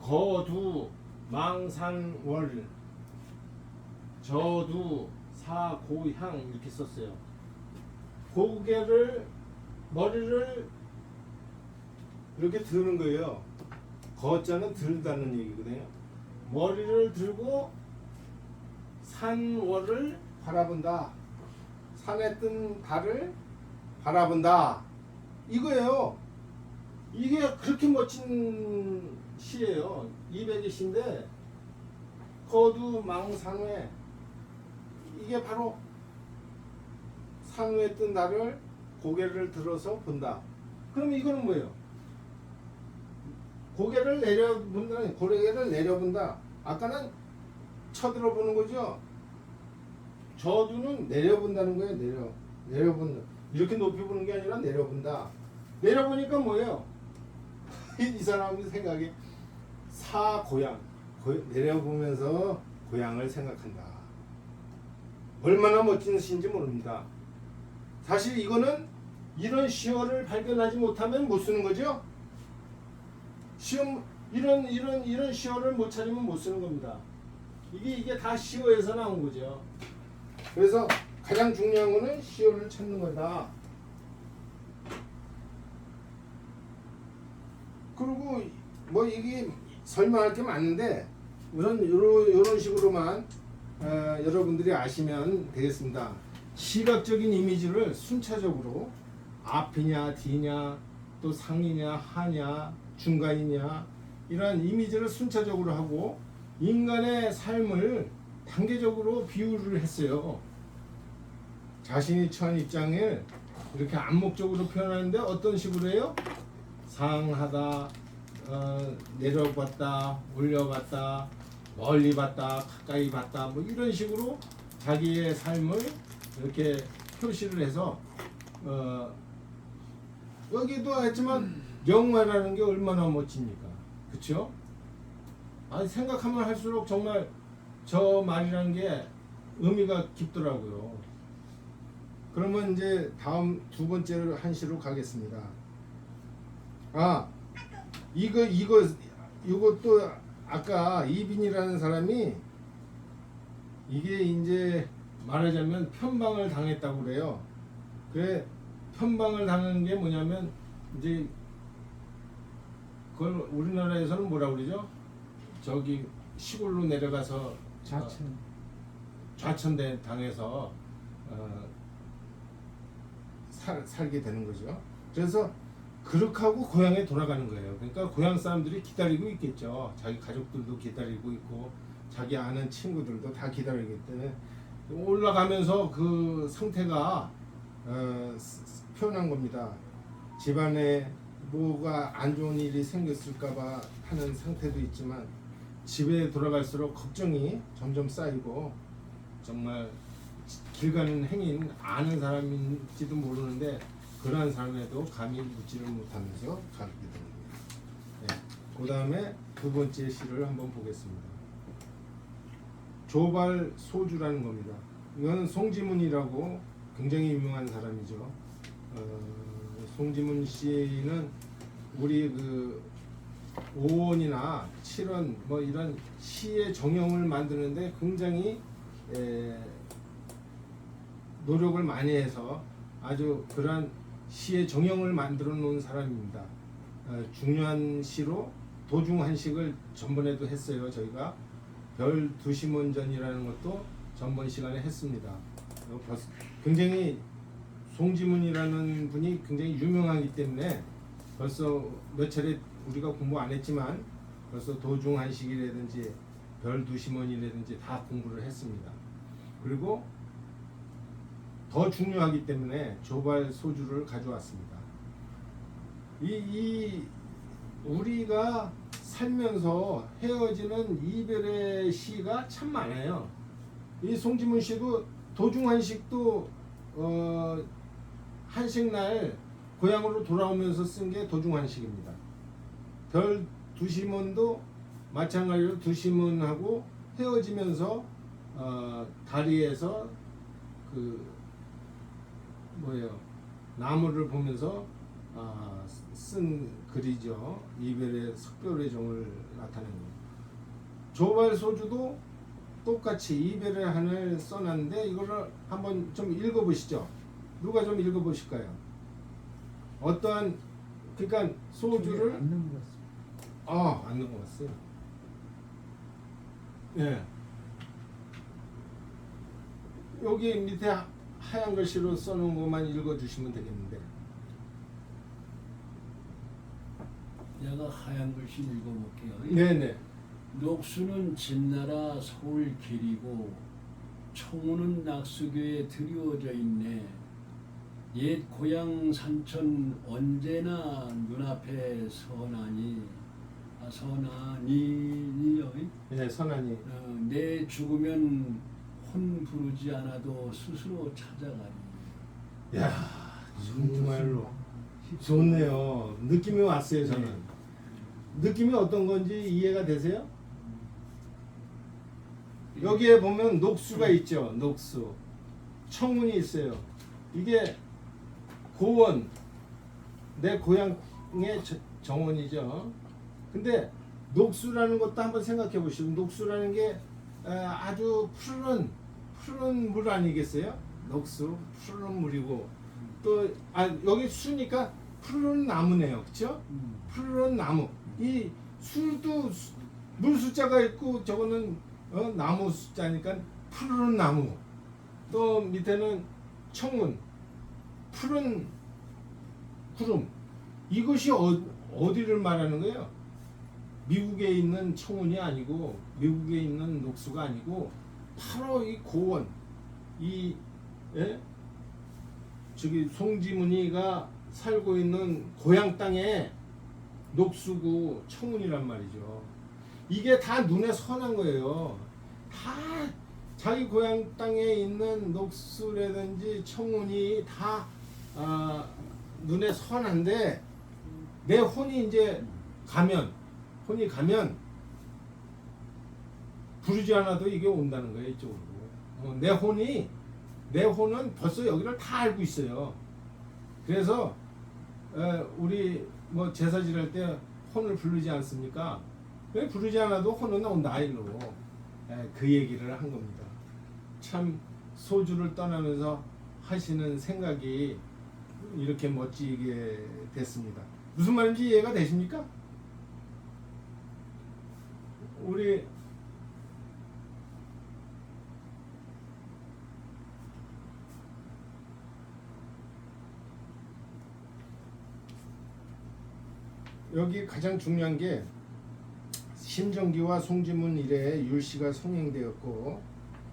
거두 망산월 저두 사고향 이렇게 썼어요. 머리를 이렇게 드는 거예요. 거자는 들다는 얘기거든요. 머리를 들고 산월을 바라본다. 산에 뜬 달을 바라본다. 이거예요. 이게 그렇게 멋진 시예요. 200의 시인데 거두 망산회, 이게 바로 산위에 뜬 달을 고개를 들어서 본다. 그럼 이거는 뭐예요? 고개를 내려본다. 아까는 쳐들어보는 거죠. 저두는 내려본다는 거예요. 내려본다. 이렇게 높이 보는 게 아니라 내려본다. 내려보니까 뭐예요? 이 사람의 생각이 사고향, 내려보면서 고향을 생각한다. 얼마나 멋진 시인지 모릅니다. 사실 이거는 이런 시어를 발견하지 못하면 못 쓰는 거죠. 이런 시어를 못 찾으면 못 쓰는 겁니다. 이게 다 시어에서 나온 거죠. 그래서 가장 중요한 거는 시어를 찾는 거다. 그리고 뭐 이게 설명할 게 많은데 우선 이런 식으로만 여러분들이 아시면 되겠습니다. 시각적인 이미지를 순차적으로 앞이냐 뒤냐 또 상이냐 하냐 중간이냐 이런 이미지를 순차적으로 하고 인간의 삶을 단계적으로 비유를 했어요. 자신이 처한 입장을 이렇게 암묵적으로 표현하는데 어떤 식으로 해요? 상하다, 내려봤다, 올려봤다, 멀리 봤다, 가까이 봤다, 뭐 이런 식으로 자기의 삶을 이렇게 표시를 해서 여기도 했지만 영화라는 게 얼마나 멋집니까? 그렇죠? 아니 생각하면 할수록 정말 저 말이라는 게 의미가 깊더라고요. 그러면 이제 다음 두 번째 한시로 가겠습니다. 이것도 아까 이빈이라는 사람이 이게 이제 말하자면 편방을 당했다고 그래요. 그래 편방을 당한 게 뭐냐면 이제 그걸 우리나라에서는 뭐라 그러죠? 저기 시골로 내려가서 좌천대 당해서 살게 되는 거죠. 그래서 그렇게 하고 고향에 돌아가는 거예요. 그러니까 고향 사람들이 기다리고 있겠죠. 자기 가족들도 기다리고 있고 자기 아는 친구들도 다 기다리기 때문에 올라가면서 그 상태가 표현한 겁니다. 집안에 뭐가 안 좋은 일이 생겼을까봐 하는 상태도 있지만 집에 돌아갈수록 걱정이 점점 쌓이고 정말 길 가는 행인 아는 사람인지도 모르는데 그러한 사람에도 감히 묻지를 못하면서 가게 됩니다. 네. 그 다음에 두 번째 시를 한번 보겠습니다. 조발 소주라는 겁니다. 이건 송지문이라고 굉장히 유명한 사람이죠. 송지문 씨는 우리 그 5원이나 7원 뭐 이런 시의 정형을 만드는데 굉장히 노력을 많이 해서 아주 그러한 시의 정형을 만들어 놓은 사람입니다. 중요한 시로 도중한식을 전번에도 했어요. 저희가 별 두시문전이라는 것도 전번 시간에 했습니다. 굉장히 송지문이라는 분이 굉장히 유명하기 때문에 벌써 몇 차례 우리가 공부 안 했지만 벌써 도중한식이라든지 별 두시문이라든지 다 공부를 했습니다. 그리고 더 중요하기 때문에 조발 소주를 가져왔습니다. 우리가 살면서 헤어지는 이별의 시가 참 많아요. 이 송지문 씨도 도중한식도 한식날 고향으로 돌아오면서 쓴 게 도중한식입니다. 별 두시문도 마찬가지로 두시문하고 헤어지면서 다리에서 나무를 보면서 쓴 글이죠. 이별의 석별의 정을 나타내는 거예요. 조발 소주도 똑같이 이별의 한을 써놨는데 이거를 한번 좀 읽어보시죠. 누가 좀 읽어보실까요? 어떠한 그러니까 소주를 안 넘어갔습니다. 안 넘어갔어요. 예. 여기 밑에 하얀 글씨로 써놓은 것만 읽어주시면 되겠는데. 내가 하얀 글씨 읽어볼게요. 네네. 녹수는 진나라 서울 길이고 청우는 낙수교에 드리워져 있네. 옛 고향 산천 언제나 눈앞에 선하니 선하니요. 네, 선한이. 내 죽으면 혼 부르지 않아도 스스로 찾아가니. 야, 정말로 좋네요. 느낌이 왔어요, 저는. 느낌이 어떤 건지 이해가 되세요? 여기에 보면 녹수가 있죠. 녹수. 청운이 있어요. 이게 고원, 내 고향의 정원이죠. 근데 녹수라는 것도 한번 생각해 보시면 녹수라는 게 아주 푸른 물 아니겠어요? 녹수, 푸른 물이고 또 여기 수니까 푸른 나무네요. 그렇죠? 푸른 나무. 이 수도 물 숫자가 있고 저거는 나무 숫자니까 푸른 나무. 또 밑에는 청운, 푸른 구름. 이것이 어디를 말하는 거예요? 미국에 있는 청운이 아니고 미국에 있는 녹수가 아니고 바로 이 고원, 이 예? 저기 송지문이가 살고 있는 고향 땅에 녹수구 청운이란 말이죠. 이게 다 눈에 선한 거예요. 다 자기 고향 땅에 있는 녹수라든지 청운이 다 눈에 선한데 내 혼이 이제 혼이 가면 부르지 않아도 이게 온다는 거예요. 이쪽으로. 내 혼은 벌써 여기를 다 알고 있어요. 그래서 우리 뭐 제사 지낼 때 혼을 부르지 않습니까? 왜 부르지 않아도 혼은 온다 일로. 그 얘기를 한 겁니다. 참 소주를 떠나면서 하시는 생각이 이렇게 멋지게 됐습니다. 무슨 말인지 이해가 되십니까? 우리 여기 가장 중요한 게 심정기와 송지문 이래에 율시가 성행되었고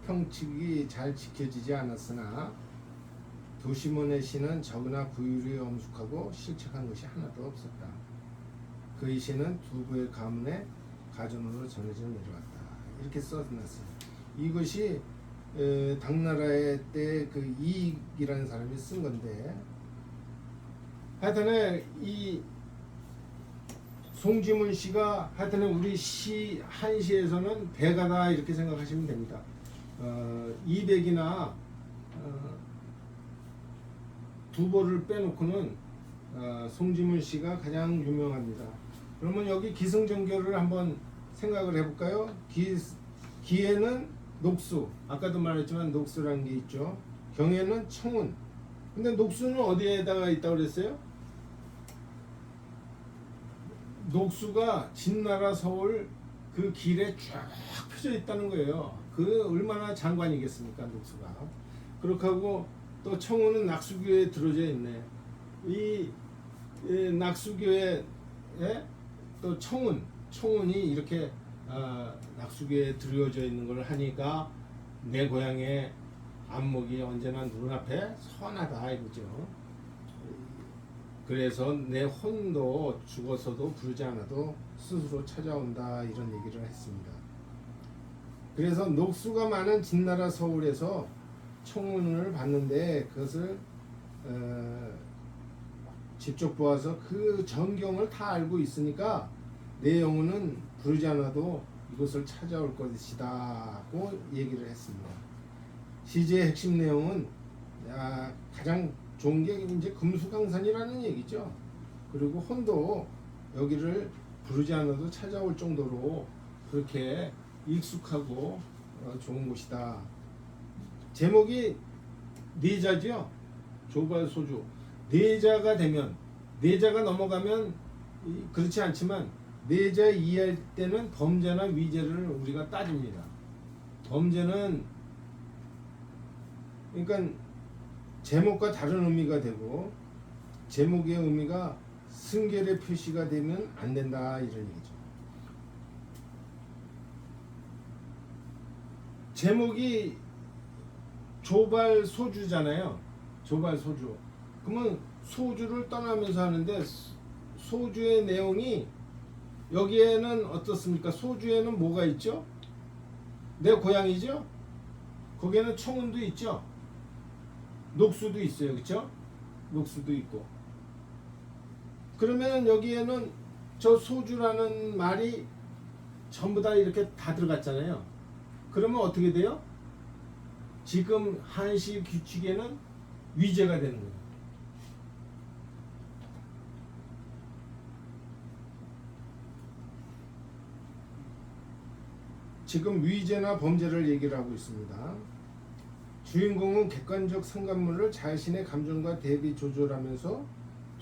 평칙이 잘 지켜지지 않았으나 도시문의 시는 적으나 구율이 엄숙하고 실책한 것이 하나도 없었다. 그의 시는 두부의 가문에 가전으로 전해져 내려왔다. 이렇게 써놨어요. 이것이 당나라의 때 그 이익이라는 사람이 쓴 건데 하여튼에 이 송지문 씨가 하여튼에 우리 시 한시에서는 대가다 이렇게 생각하시면 됩니다. 200이나 두보를 빼놓고는 송지문 씨가 가장 유명합니다. 그러면 여기 기승전결을 한번 생각을 해볼까요? 기에는 녹수, 아까도 말했지만 녹수라는 게 있죠. 경에는 청운. 근데 녹수는 어디에다가 있다고 그랬어요? 녹수가 진나라 서울 그 길에 쫙 펴져 있다는 거예요. 그 얼마나 장관이겠습니까, 녹수가. 그렇게 하고 또 청운은 낙수교에 들어져 있네. 이 낙수교에 또 청운이 이렇게 낙수교에 들어져 있는 걸 하니까 내 고향의 안목이 언제나 눈앞에 선하다 이거죠. 그래서 내 혼도 죽어서도 부르지 않아도 스스로 찾아온다 이런 얘기를 했습니다. 그래서 녹수가 많은 진나라 서울에서 청운을 봤는데 그것을 직접 보아서 그 전경을 다 알고 있으니까 내 영혼은 부르지 않아도 이곳을 찾아올 것이다고 얘기를 했습니다. 시제의 핵심 내용은 가장 좋은 게 이제 금수강산이라는 얘기죠. 그리고 혼도 여기를 부르지 않아도 찾아올 정도로 그렇게 익숙하고 좋은 곳이다. 제목이 내자죠. 조발소주. 내자가 되면 내자가 넘어가면 그렇지 않지만 내자 이해할 때는 범죄나 위죄를 우리가 따집니다. 범죄는 그러니까 제목과 다른 의미가 되고 제목의 의미가 승결의 표시가 되면 안 된다 이런 얘기죠. 제목이 조발소주잖아요. 조발소주. 그러면 소주를 떠나면서 하는데 소주의 내용이 여기에는 어떻습니까? 소주에는 뭐가 있죠? 내 고향이죠? 거기에는 청운도 있죠? 녹수도 있어요. 그렇죠? 녹수도 있고. 그러면 여기에는 저 소주라는 말이 전부 다 이렇게 다 들어갔잖아요. 그러면 어떻게 돼요? 지금 한시 규칙에는 위죄가 되는 거예요. 지금 위죄나 범죄를 얘기를 하고 있습니다. 주인공은 객관적 상관문을 자신의 감정과 대비 조절하면서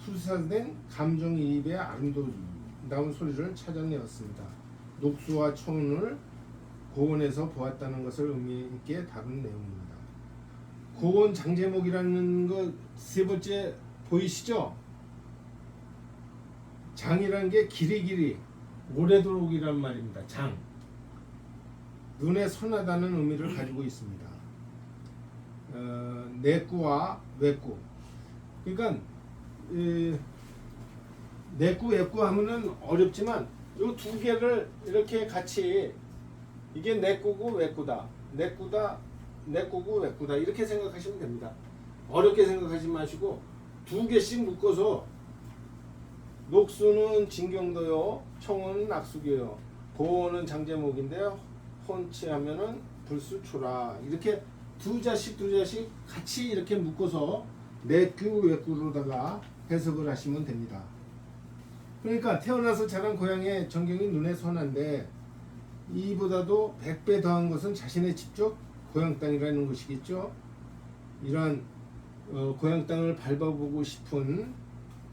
투사된 감정이입의 아름다운 소리를 찾아내었습니다. 녹수와 청운을 고원에서 보았다는 것을 의미있게 다룬 내용입니다. 고원 장제목이라는 거 세 번째 보이시죠? 장이라는 게 길이 오래도록이란 말입니다. 장. 눈에 선하다는 의미를 가지고 있습니다. 내꾸와 외꾸. 그러니까 내꾸 외꾸 하면은 어렵지만 이 두 개를 이렇게 같이 이게 내꾸고 외꾸다. 내꾸다, 내꾸고 외꾸다 이렇게 생각하시면 됩니다. 어렵게 생각하지 마시고 두 개씩 묶어서 녹수는 진경도요, 청은 낙수교요, 고어는 장제목인데요, 혼치하면은 불수초라. 이렇게 두 자씩 같이 이렇게 묶어서 내꾸 외꾸로다가 해석을 하시면 됩니다. 그러니까 태어나서 자란 고향의 전경이 눈에 선한데 이보다도 100배 더한 것은 자신의 집적 고향 땅이라는 것이겠죠. 이러한 고향 땅을 밟아보고 싶은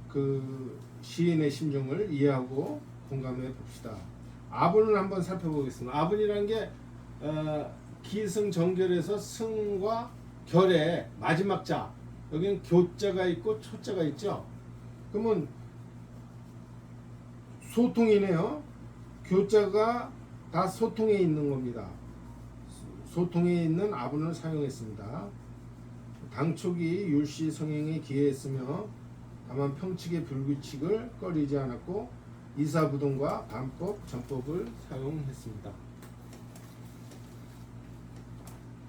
그 시인의 심정을 이해하고 공감해 봅시다. 아분을 한번 살펴보겠습니다. 아분이라는 게 기승전결에서 승과 결의 마지막 자, 여기는 교자가 있고 초자가 있죠. 그러면 소통이네요. 교자가 다 소통에 있는 겁니다. 소통에 있는 아분을 사용했습니다. 당초기 율시 성행에 기여했으며 다만 평칙의 불규칙을 꺼리지 않았고 이사부동과 반법, 전법을 사용했습니다.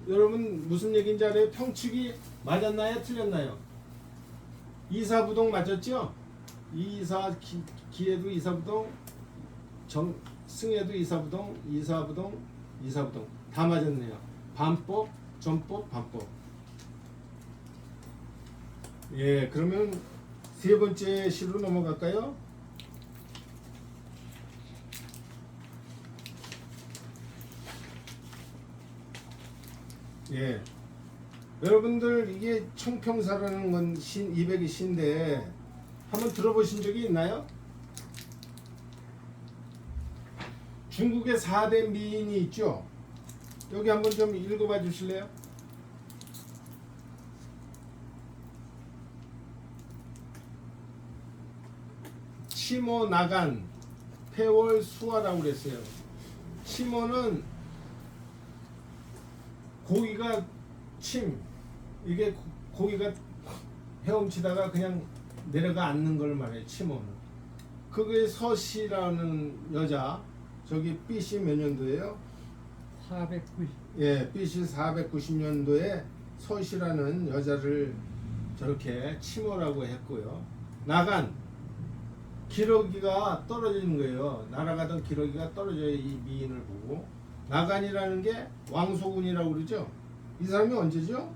여러분 무슨 얘기인지 알아요? 평칙이 맞았나요? 틀렸나요? 이사부동 맞았죠? 기에도 이사부동, 승에도 이사부동 다 맞았네요. 반법, 전법, 반법. 예, 그러면 세 번째 시로 넘어갈까요? 예. 여러분들 이게 청평사라는 건 200이 시인데 한번 들어보신 적이 있나요? 중국의 4대 미인이 있죠. 여기 한번 좀 읽어봐 주실래요? 치모, 나간, 폐월, 수화라고 그랬어요. 치모는 고기가 이게 고기가 헤엄치다가 그냥 내려가 앉는 걸 말해요. 치모는. 그게 서씨라는 여자, 저기 BC 몇 년도예요? 490. 예, BC 490년도에 서씨라는 여자를 저렇게 치모라고 했고요. 나간, 기러기가 떨어지는 거예요. 날아가던 기러기가 떨어져요. 이 미인을 보고. 나간이라는 게 왕소군이라고 그러죠. 이 사람이 언제죠?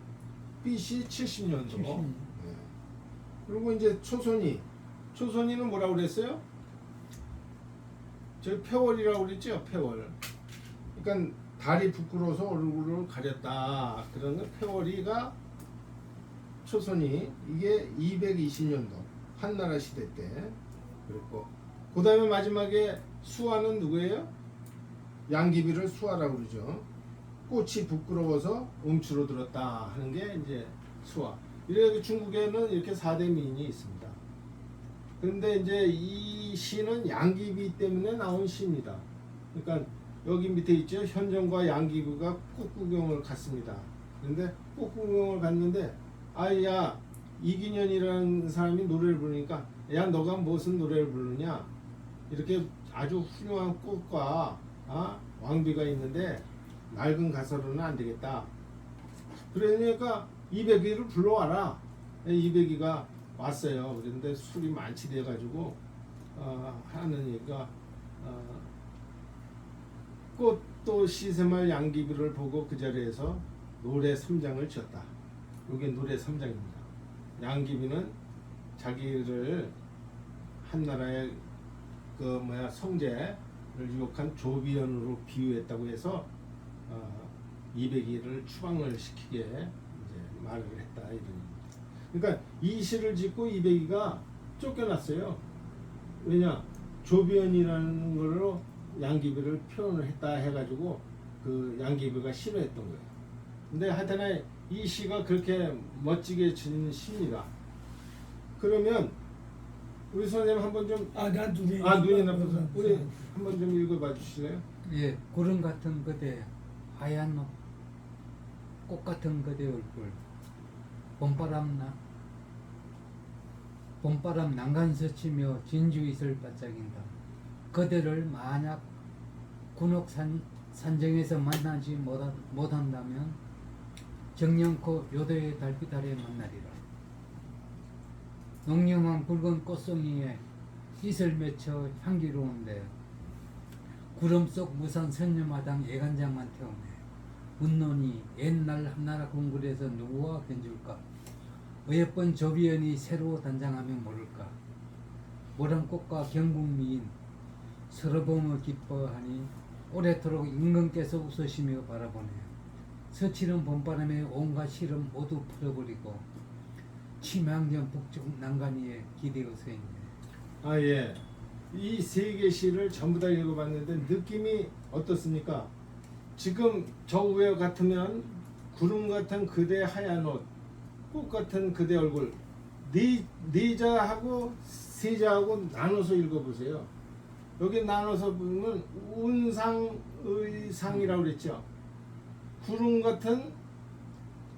BC 70년도. 70. 예. 그리고 이제 초손이는 뭐라고 그랬어요? 저 폐월이라고 그랬죠. 폐월. 그러니까 다리 부끄러워서 얼굴을 가렸다. 그런 건 폐월이가 초손이 이게 220년도 한나라 시대 때 그랬고, 그 다음에 마지막에 수화는 누구예요? 양귀비를 수화라고 그러죠. 꽃이 부끄러워서 움츠러들었다 하는 게 이제 수화. 이렇게 중국에는 이렇게 4대 미인이 있습니다. 그런데 이제 이 시는 양귀비 때문에 나온 시입니다. 그러니까 여기 밑에 있죠. 현정과 양귀비가 꽃구경을 갔습니다. 근데 꽃구경을 갔는데 아야 이기년이라는 사람이 노래를 부르니까 야 너가 무슨 노래를 부르냐, 이렇게 아주 훌륭한 꽃과 왕비가 있는데 낡은 가사로는 안 되겠다. 그러니까 이백이를 불러와라. 이백이가 왔어요. 그런데 술이 만취돼 가지고 하는 얘기가 꽃도 시샘할 양귀비를 보고 그 자리에서 노래 3장을 지었다. 이게 노래 3장입니다. 양귀비는 자기를 한나라의 성제를 유혹한 조비연으로 비유했다고 해서 이백이를 추방을 시키게 이제 말을 했다 이런 얘기입니다. 그러니까 이 시를 짓고 이백이가 쫓겨났어요. 왜냐, 조비연이라는 걸로 양귀비를 표현을 했다 해가지고 그 양귀비가 싫어했던 거예요. 근데 하여튼에 이 시가 그렇게 멋지게 지은 시입니다. 그러면 우리 선생님 한번 좀 난 눈이 눈이 나빠서 우리 한번 좀 읽어봐 주실래요? 예, 구름 같은 그대 하얀 꽃 같은 그대 얼굴 봄바람 난간 스치며 진주잇을 반짝인다. 그대를 만약 산정에서 만나지 못한다면 정령코 요도의 달빛 아래 만나리라. 농염한 붉은 꽃송이에 잇을 맺혀 향기로운데 구름 속 무산 선녀마당 애간장만 태우네. 문논이 옛날 한나라 궁궐에서 누구와 견줄까? 어여쁜 조비연이 새로 단장하면 모를까? 모란꽃과 경국미인 서로 보며 기뻐하니 오래도록 임금께서 웃으시며 바라보네. 스치는 봄바람에 온갖 시름 모두 풀어버리고 치명전 북쪽 난간 위에 기대어 서 있네. 아 예. 이 세 개 시를 전부 다 읽어봤는데 느낌이 어떻습니까? 지금 저 위에 같으면 구름 같은 그대 하얀 옷, 꽃 같은 그대 얼굴 네 자하고 세 자하고 나눠서 읽어보세요. 여기 나눠서 보면 운상의상이라고 그랬죠. 구름 같은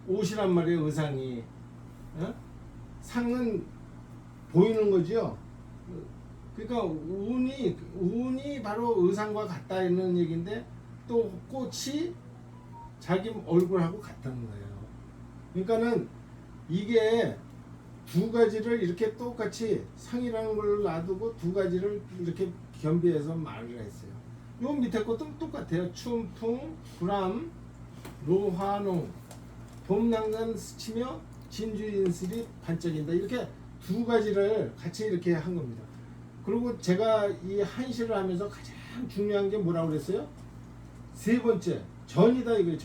옷이란 말이에요. 의상이. 어? 상은 보이는 거죠. 그러니까 운이 바로 의상과 같다 이런 얘기인데 또 꽃이 자기 얼굴하고 같다는 거예요. 그러니까는 이게 두 가지를 이렇게 똑같이 상이라는 걸 놔두고 두 가지를 이렇게 겸비해서 말을 했어요. 요 밑에 것도 똑같아요. 춘풍, 구람, 로화농, 봄난간 스치며 진주인슬이 반짝인다. 이렇게 두 가지를 같이 이렇게 한 겁니다. 그리고 제가 이 한시를 하면서 가장 중요한 게 뭐라고 그랬어요? 세 번째, 전이다 이거예요.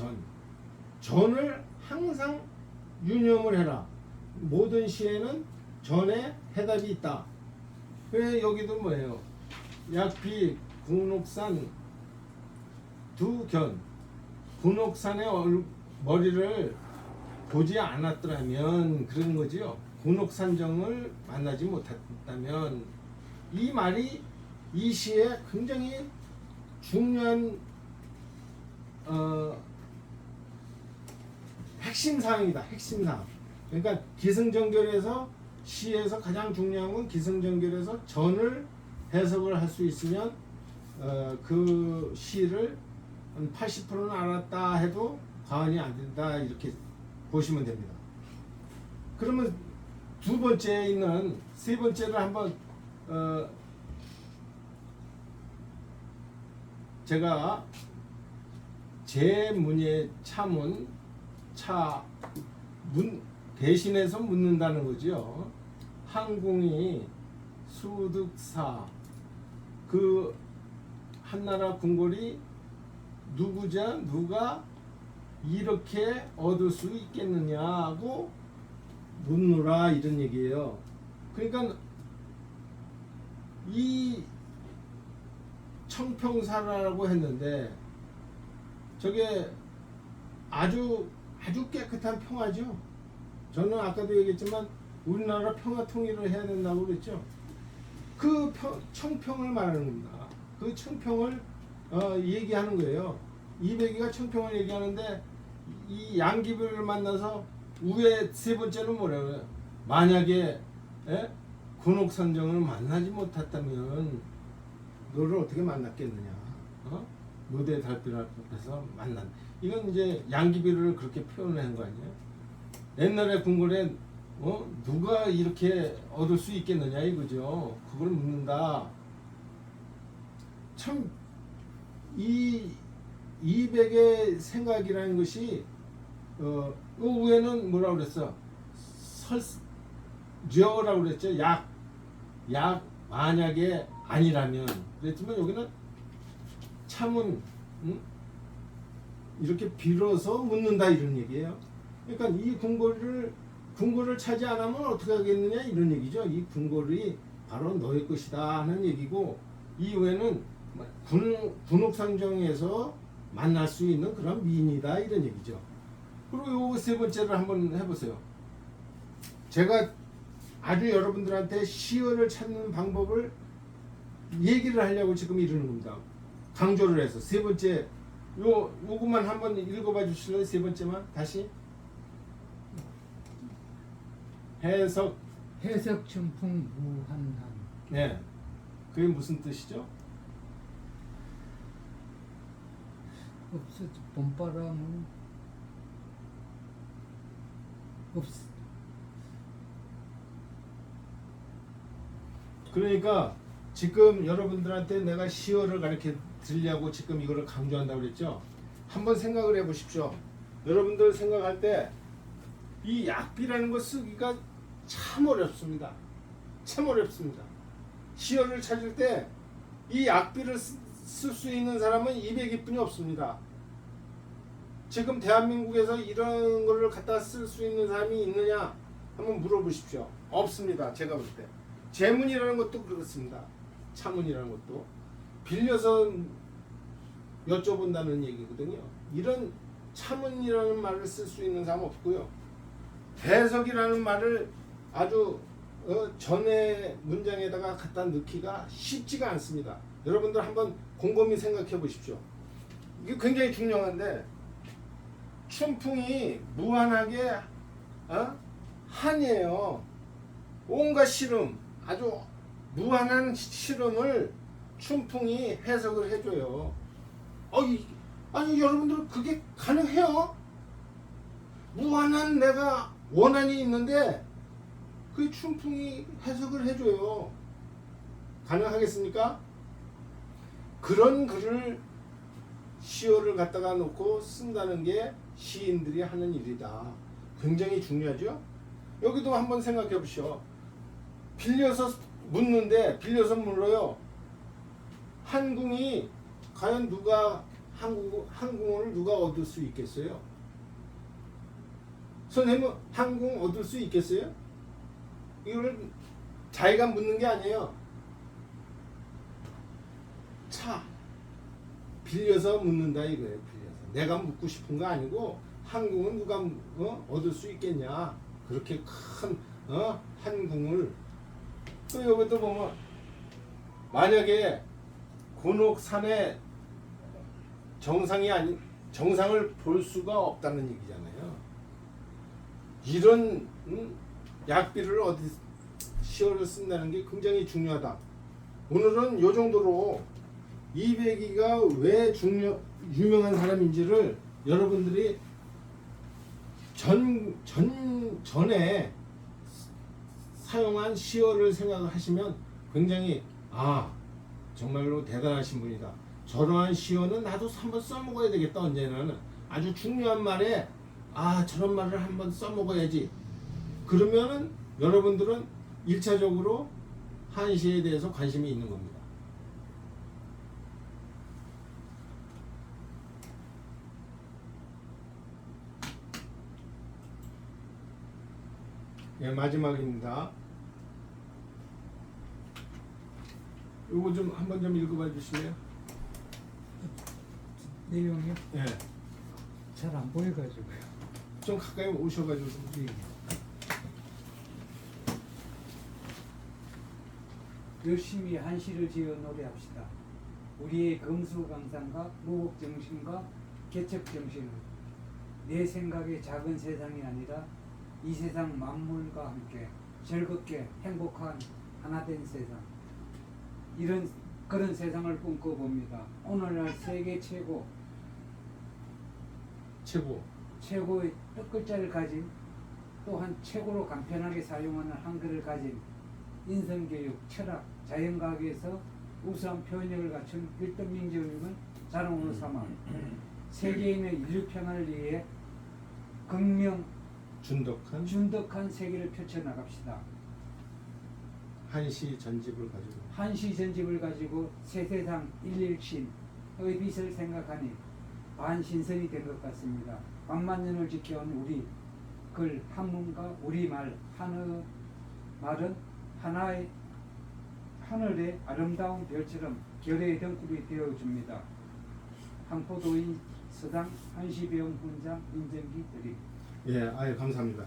전을 항상 유념을 해라. 모든 시에는 전에 해답이 있다. 그래 여기도 뭐예요? 약비, 군옥산, 두견. 군옥산의 머리를 보지 않았더라면 그런 거지요. 군옥산정을 만나지 못했다면 이 말이 이 시에 굉장히 중요한 핵심사항이다. 핵심사항. 그러니까 기승전결에서 시에서 가장 중요한 건 기승전결에서 전을 해석을 할 수 있으면 그 시를 한 80%는 알았다 해도 과언이 안 된다 이렇게 보시면 됩니다. 그러면 두 번째에 있는 세 번째를 한번 제가 제문의 차문 문 대신해서 묻는다는 거죠. 항공이 수득사 그 한나라 궁궐이 누가 이렇게 얻을 수 있겠느냐고 묻노라 이런 얘기예요. 그러니까 이 청평사라고 했는데 저게 아주 깨끗한 평화죠. 저는 아까도 얘기했지만 우리나라 평화 통일을 해야 된다고 그랬죠. 그 청평을 말하는 겁니다. 그 청평을 얘기하는 거예요. 이백이가 청평을 얘기하는데 이 양귀비를 만나서 우에 세 번째는 뭐라고요? 만약에 군옥산정을 만나지 못했다면 너를 어떻게 만났겠느냐? 노대 달빛 앞에서 만난. 이건 이제 양귀비를 그렇게 표현한 거 아니에요? 옛날에 궁궐에 누가 이렇게 얻을 수 있겠느냐 이거죠. 그걸 묻는다. 참 이 200의 생각이라는 것이 그 위에는 뭐라고 그랬어? 설저라고 그랬죠. 약 만약에 아니라면 그랬지만 여기는 참은 이렇게 빌어서 묻는다 이런 얘기예요. 그러니까 이 궁궐을 차지 안 하면 어떻게 하겠느냐 이런 얘기죠. 이 궁궐이 바로 너의 것이다 하는 얘기고 이후에는 군옥산정에서 만날 수 있는 그런 미인이다 이런 얘기죠. 그리고 요 세 번째를 한번 해보세요. 제가 아주 여러분들한테 시어를 찾는 방법을 얘기를 하려고 지금 이러는 겁니다. 강조를 해서 세 번째 요것만 한번 읽어봐 주실래요? 세 번째만 다시. 해석. 해석 춘풍 무한한. 네. 그게 무슨 뜻이죠? 없어 봄바람은 없. 그러니까 지금 여러분들한테 내가 시어를 가르쳐 드리려고 지금 이거를 강조한다고 그랬죠. 한번 생각을 해 보십시오. 여러분들 생각할 때 이 약비라는 거 쓰기가 참 어렵습니다. 참 어렵습니다. 시어를 찾을 때 이 약비를 쓸 수 있는 사람은 200일 뿐이 없습니다. 지금 대한민국에서 이런 거를 갖다 쓸 수 있는 사람이 있느냐 한번 물어보십시오. 없습니다. 제가 볼 때. 재문이라는 것도 그렇습니다. 차문이라는 것도 빌려서 여쭤본다는 얘기거든요. 이런 차문이라는 말을 쓸 수 있는 사람은 없고요. 해석이라는 말을 아주 전에 문장에다가 갖다 넣기가 쉽지가 않습니다. 여러분들 한번 곰곰이 생각해 보십시오. 이게 굉장히 중요한데 춘풍이 무한하게 한이에요. 온갖 시름, 아주 무한한 시름을 춘풍이 해석을 해줘요. 아니 여러분들 그게 가능해요? 무한한 내가 원한이 있는데 그 춘풍이 해석을 해줘요. 가능하겠습니까? 그런 글을 시어를 갖다가 놓고 쓴다는 게 시인들이 하는 일이다. 굉장히 중요하죠? 여기도 한번 생각해 보시오. 빌려서 묻는데 빌려서 물어요. 한궁이 과연 누가 한궁을 누가 얻을 수 있겠어요? 선생님은 한궁 얻을 수 있겠어요? 이거를 자기가 묻는 게 아니에요. 빌려서 묻는다 이거예요. 빌려서 내가 묻고 싶은 거 아니고 한궁은 누가 얻을 수 있겠냐? 그렇게 큰 한궁을 또 여기도 보면 만약에 곤옥산에 정상을 볼 수가 없다는 얘기잖아요. 이런 약비를 어디 시어를 쓴다는 게 굉장히 중요하다. 오늘은 요 정도로 이백이가 왜 유명한 사람인지를 여러분들이 전에 사용한 시어를 생각하시면 굉장히 정말로 대단하신 분이다. 저러한 시어는 나도 한번 써먹어야 되겠다. 언제는 아주 중요한 말에 저런 말을 한번 써먹어야지. 그러면은 여러분들은 1차적으로 한시에 대해서 관심이 있는 겁니다. 예, 마지막입니다. 요거 좀 한번 좀 읽어봐 주실래요? 내용이 예. 잘 안 보여가지고요. 좀 가까이 오셔가지고 좀 열심히 한시를 지어 노래합시다. 우리의 금수강산과 무곡정신과 개척정신은 내 생각의 작은 세상이 아니라 이 세상 만물과 함께 즐겁게 행복한 하나된 세상, 그런 세상을 꿈꿔봅니다. 오늘날 세계 최고의 첫 글자를 가진, 또한 최고로 간편하게 사용하는 한글을 가진 인성교육, 철학, 자연과학에서 우수한 표현력을 갖춘 일등민주님은 자랑으로 삼아 세계인의 인류 평화를 위해 극명 준덕한 세계를 펼쳐나갑시다. 한시 전집을 가지고 세세상 일일신의 빛을 생각하니 반신선이 된 것 같습니다. 광만년을 지켜온 우리 글 한문과 우리말 말은 하늘의 아름다운 별처럼 결의 등불이 되어줍니다. 항포도인 서당 한시배움 훈장 인정기 드립. 예, 감사합니다.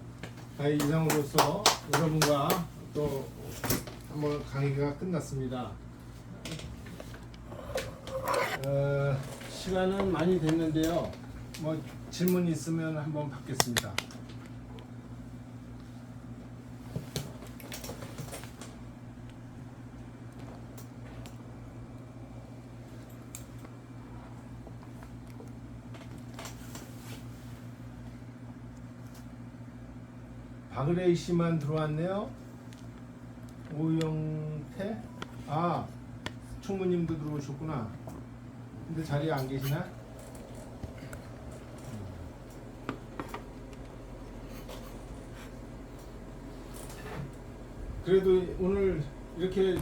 이상으로서 여러분과 또 한번 강의가 끝났습니다. 시간은 많이 됐는데요. 뭐 질문 있으면 한번 받겠습니다. 박을레이 씨만 들어왔네요. 오영태, 총무님도 들어오셨구나. 근데 자리에 안 계시나? 그래도 오늘 이렇게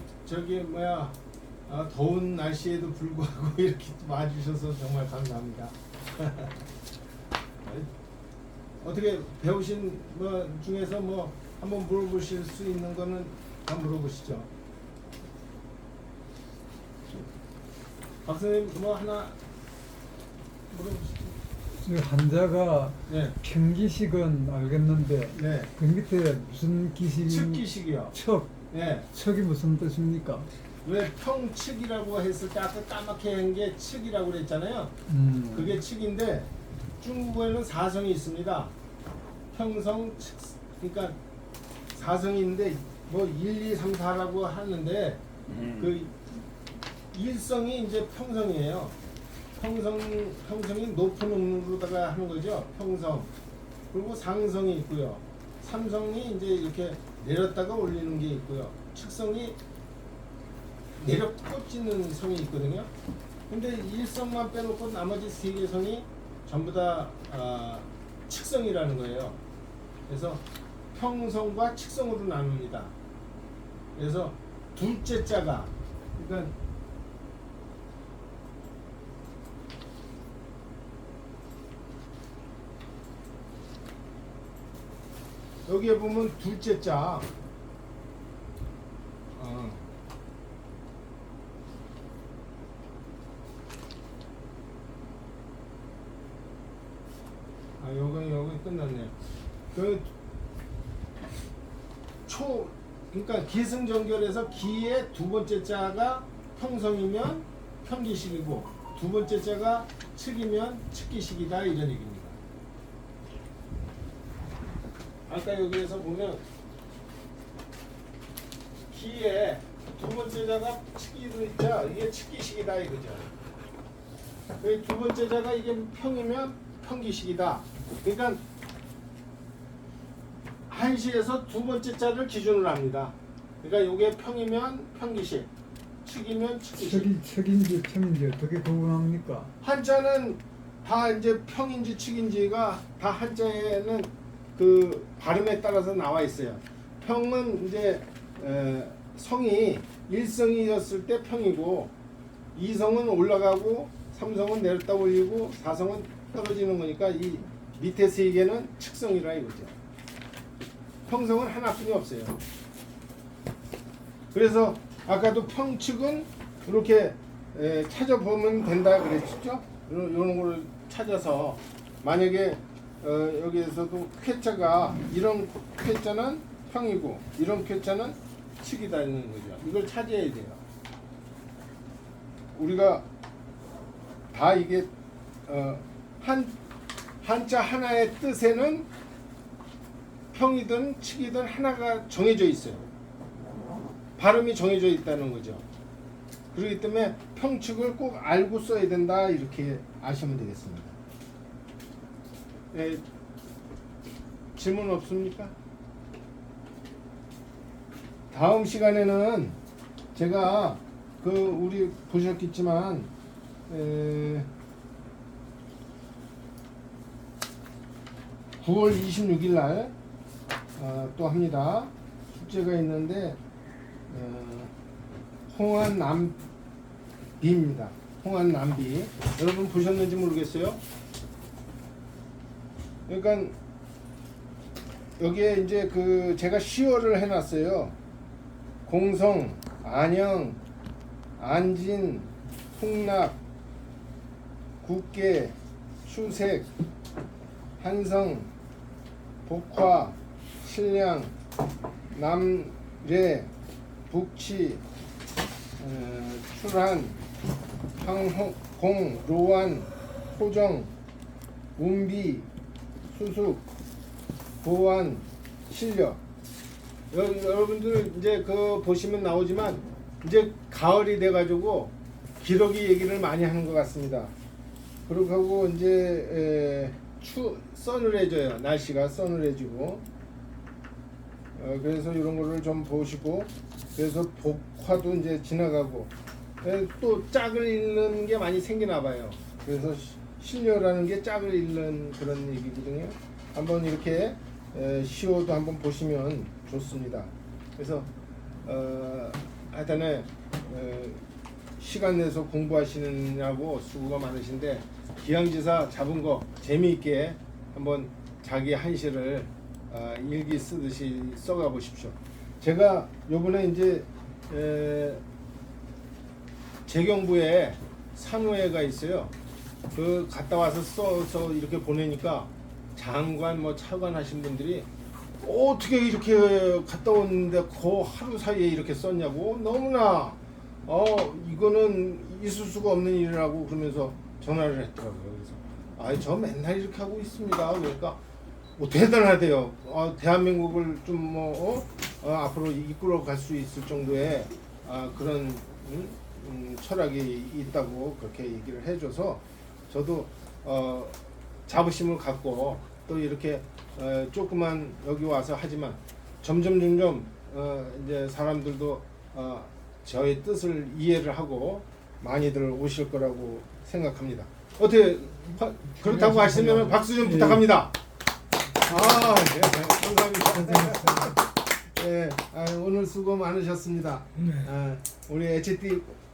더운 날씨에도 불구하고 이렇게 와주셔서 정말 감사합니다. 어떻게 배우신 뭐 중에서 뭐 한번 물어보실 수 있는 거는 다 물어보시죠. 박사님 뭐 하나 물어보시죠. 그 환자가 네, 평기식은 알겠는데 네. 그 밑에 무슨 기식이? 측기식이요. 척. 네. 척이 무슨 뜻입니까? 왜 평측이라고 했을 때 아까 까맣게 한 게 측이라고 그랬잖아요. 그게 측인데 중국어에는 사성이 있습니다. 평성, 측, 그러니까 사성이 있는데 뭐 1, 2, 3, 4라고 하는데 그 일성이 이제 평성이에요. 평성이 높은 음으로다가 하는 거죠. 평성. 그리고 상성이 있고요. 삼성이 이제 이렇게 내렸다가 올리는 게 있고요. 측성이 내려 꽂히는 성이 있거든요. 근데 일성만 빼놓고 나머지 세 개 성이 전부 다 측성이라는 거예요. 그래서 평성과 측성으로 나눕니다. 그래서 둘째 자가, 그러니까 여기에 보면 둘째 자, 여기 끝났네요. 그러니까 기승전결에서 기의 두 번째 자가 평성이면 평기식이고 두 번째 자가 측이면 측기식이다 이런 얘기입니다. 아까 여기에서 보면 기의 두 번째 자가 측이로 있죠. 이게 측기식이다 이거죠. 두 번째 자가 이게 평이면 평기식이다. 그러니까 한시에서 두 번째 자를 기준으로 합니다. 그러니까 이게 평이면 평기식, 측이면 측기식. 척인지 평인지 어떻게 구분합니까? 한자는 다 이제 평인지 측인지가 다 한자에는 그 발음에 따라서 나와 있어요. 평은 이제 성이 일성이었을 때 평이고, 이성은 올라가고, 삼성은 내렸다 올리고, 사성은 떨어지는 거니까 이 밑에 세 개는 측성이라 이거죠. 평성은 하나뿐이 없어요. 그래서 아까도 평측은 이렇게 찾아보면 된다 그랬죠. 이런 걸 찾아서 만약에 여기에서도 쾌자가 이런 쾌자는 평이고 이런 쾌자는 측이다 있는 거죠. 이걸 찾아야 돼요. 우리가 다 이게 한자 하나의 뜻에는 평이든 측이든 하나가 정해져 있어요. 발음이 정해져 있다는 거죠. 그렇기 때문에 평측을 꼭 알고 써야 된다 이렇게 아시면 되겠습니다. 네, 질문 없습니까? 다음 시간에는 제가 우리 보셨겠지만 9월 26일 날 또 합니다. 숙제가 있는데 홍안남비입니다. 홍안남비. 여러분 보셨는지 모르겠어요. 그러니까 여기에 이제 제가 시어를 해놨어요. 공성, 안영, 안진, 풍납, 국계, 추색, 한성, 복화, 신량, 남례, 북치, 출한, 항공, 로안, 포정, 운비, 수습, 보안, 실력. 여러분들 이제 그 보시면 나오지만 이제 가을이 돼가지고 기러기 얘기를 많이 하는 것 같습니다. 그리고 하고 이제 서늘해져요. 날씨가 서늘해지고. 그래서 이런 거를 좀 보시고, 그래서 복화도 이제 지나가고, 또 짝을 잃는 게 많이 생기나 봐요. 그래서 신녀라는 게 짝을 잃는 그런 얘기거든요. 한번 이렇게 시호도 한번 보시면 좋습니다. 그래서 하여튼에 시간 내서 공부하시느냐고 수고가 많으신데 기항지사 잡은 거 재미있게 한번 자기 한시를 일기 쓰듯이 써가 보십시오. 제가 요번에 이제 재경부에 산후회가 있어요. 그 갔다 와서 써서 이렇게 보내니까 장관 뭐 차관 하신 분들이 어떻게 이렇게 갔다 왔는데 그 하루 사이에 이렇게 썼냐고 너무나 이거는 있을 수가 없는 일이라고 그러면서 전화를 했더라고요. 그래서 저 맨날 이렇게 하고 있습니다. 그러니까 대단하대요. 대한민국을 좀 앞으로 이끌어 갈 수 있을 정도의 그런 철학이 있다고 그렇게 얘기를 해줘서 저도 자부심을 갖고 또 이렇게 조그만 여기 와서 하지만 점점 이제 사람들도 저의 뜻을 이해를 하고 많이들 오실 거라고 생각합니다. 어떻게 그렇다고 하시면 박수 좀 부탁합니다. 네, 감사합니다. 네, 오늘 수고 많으셨습니다. 우리 HT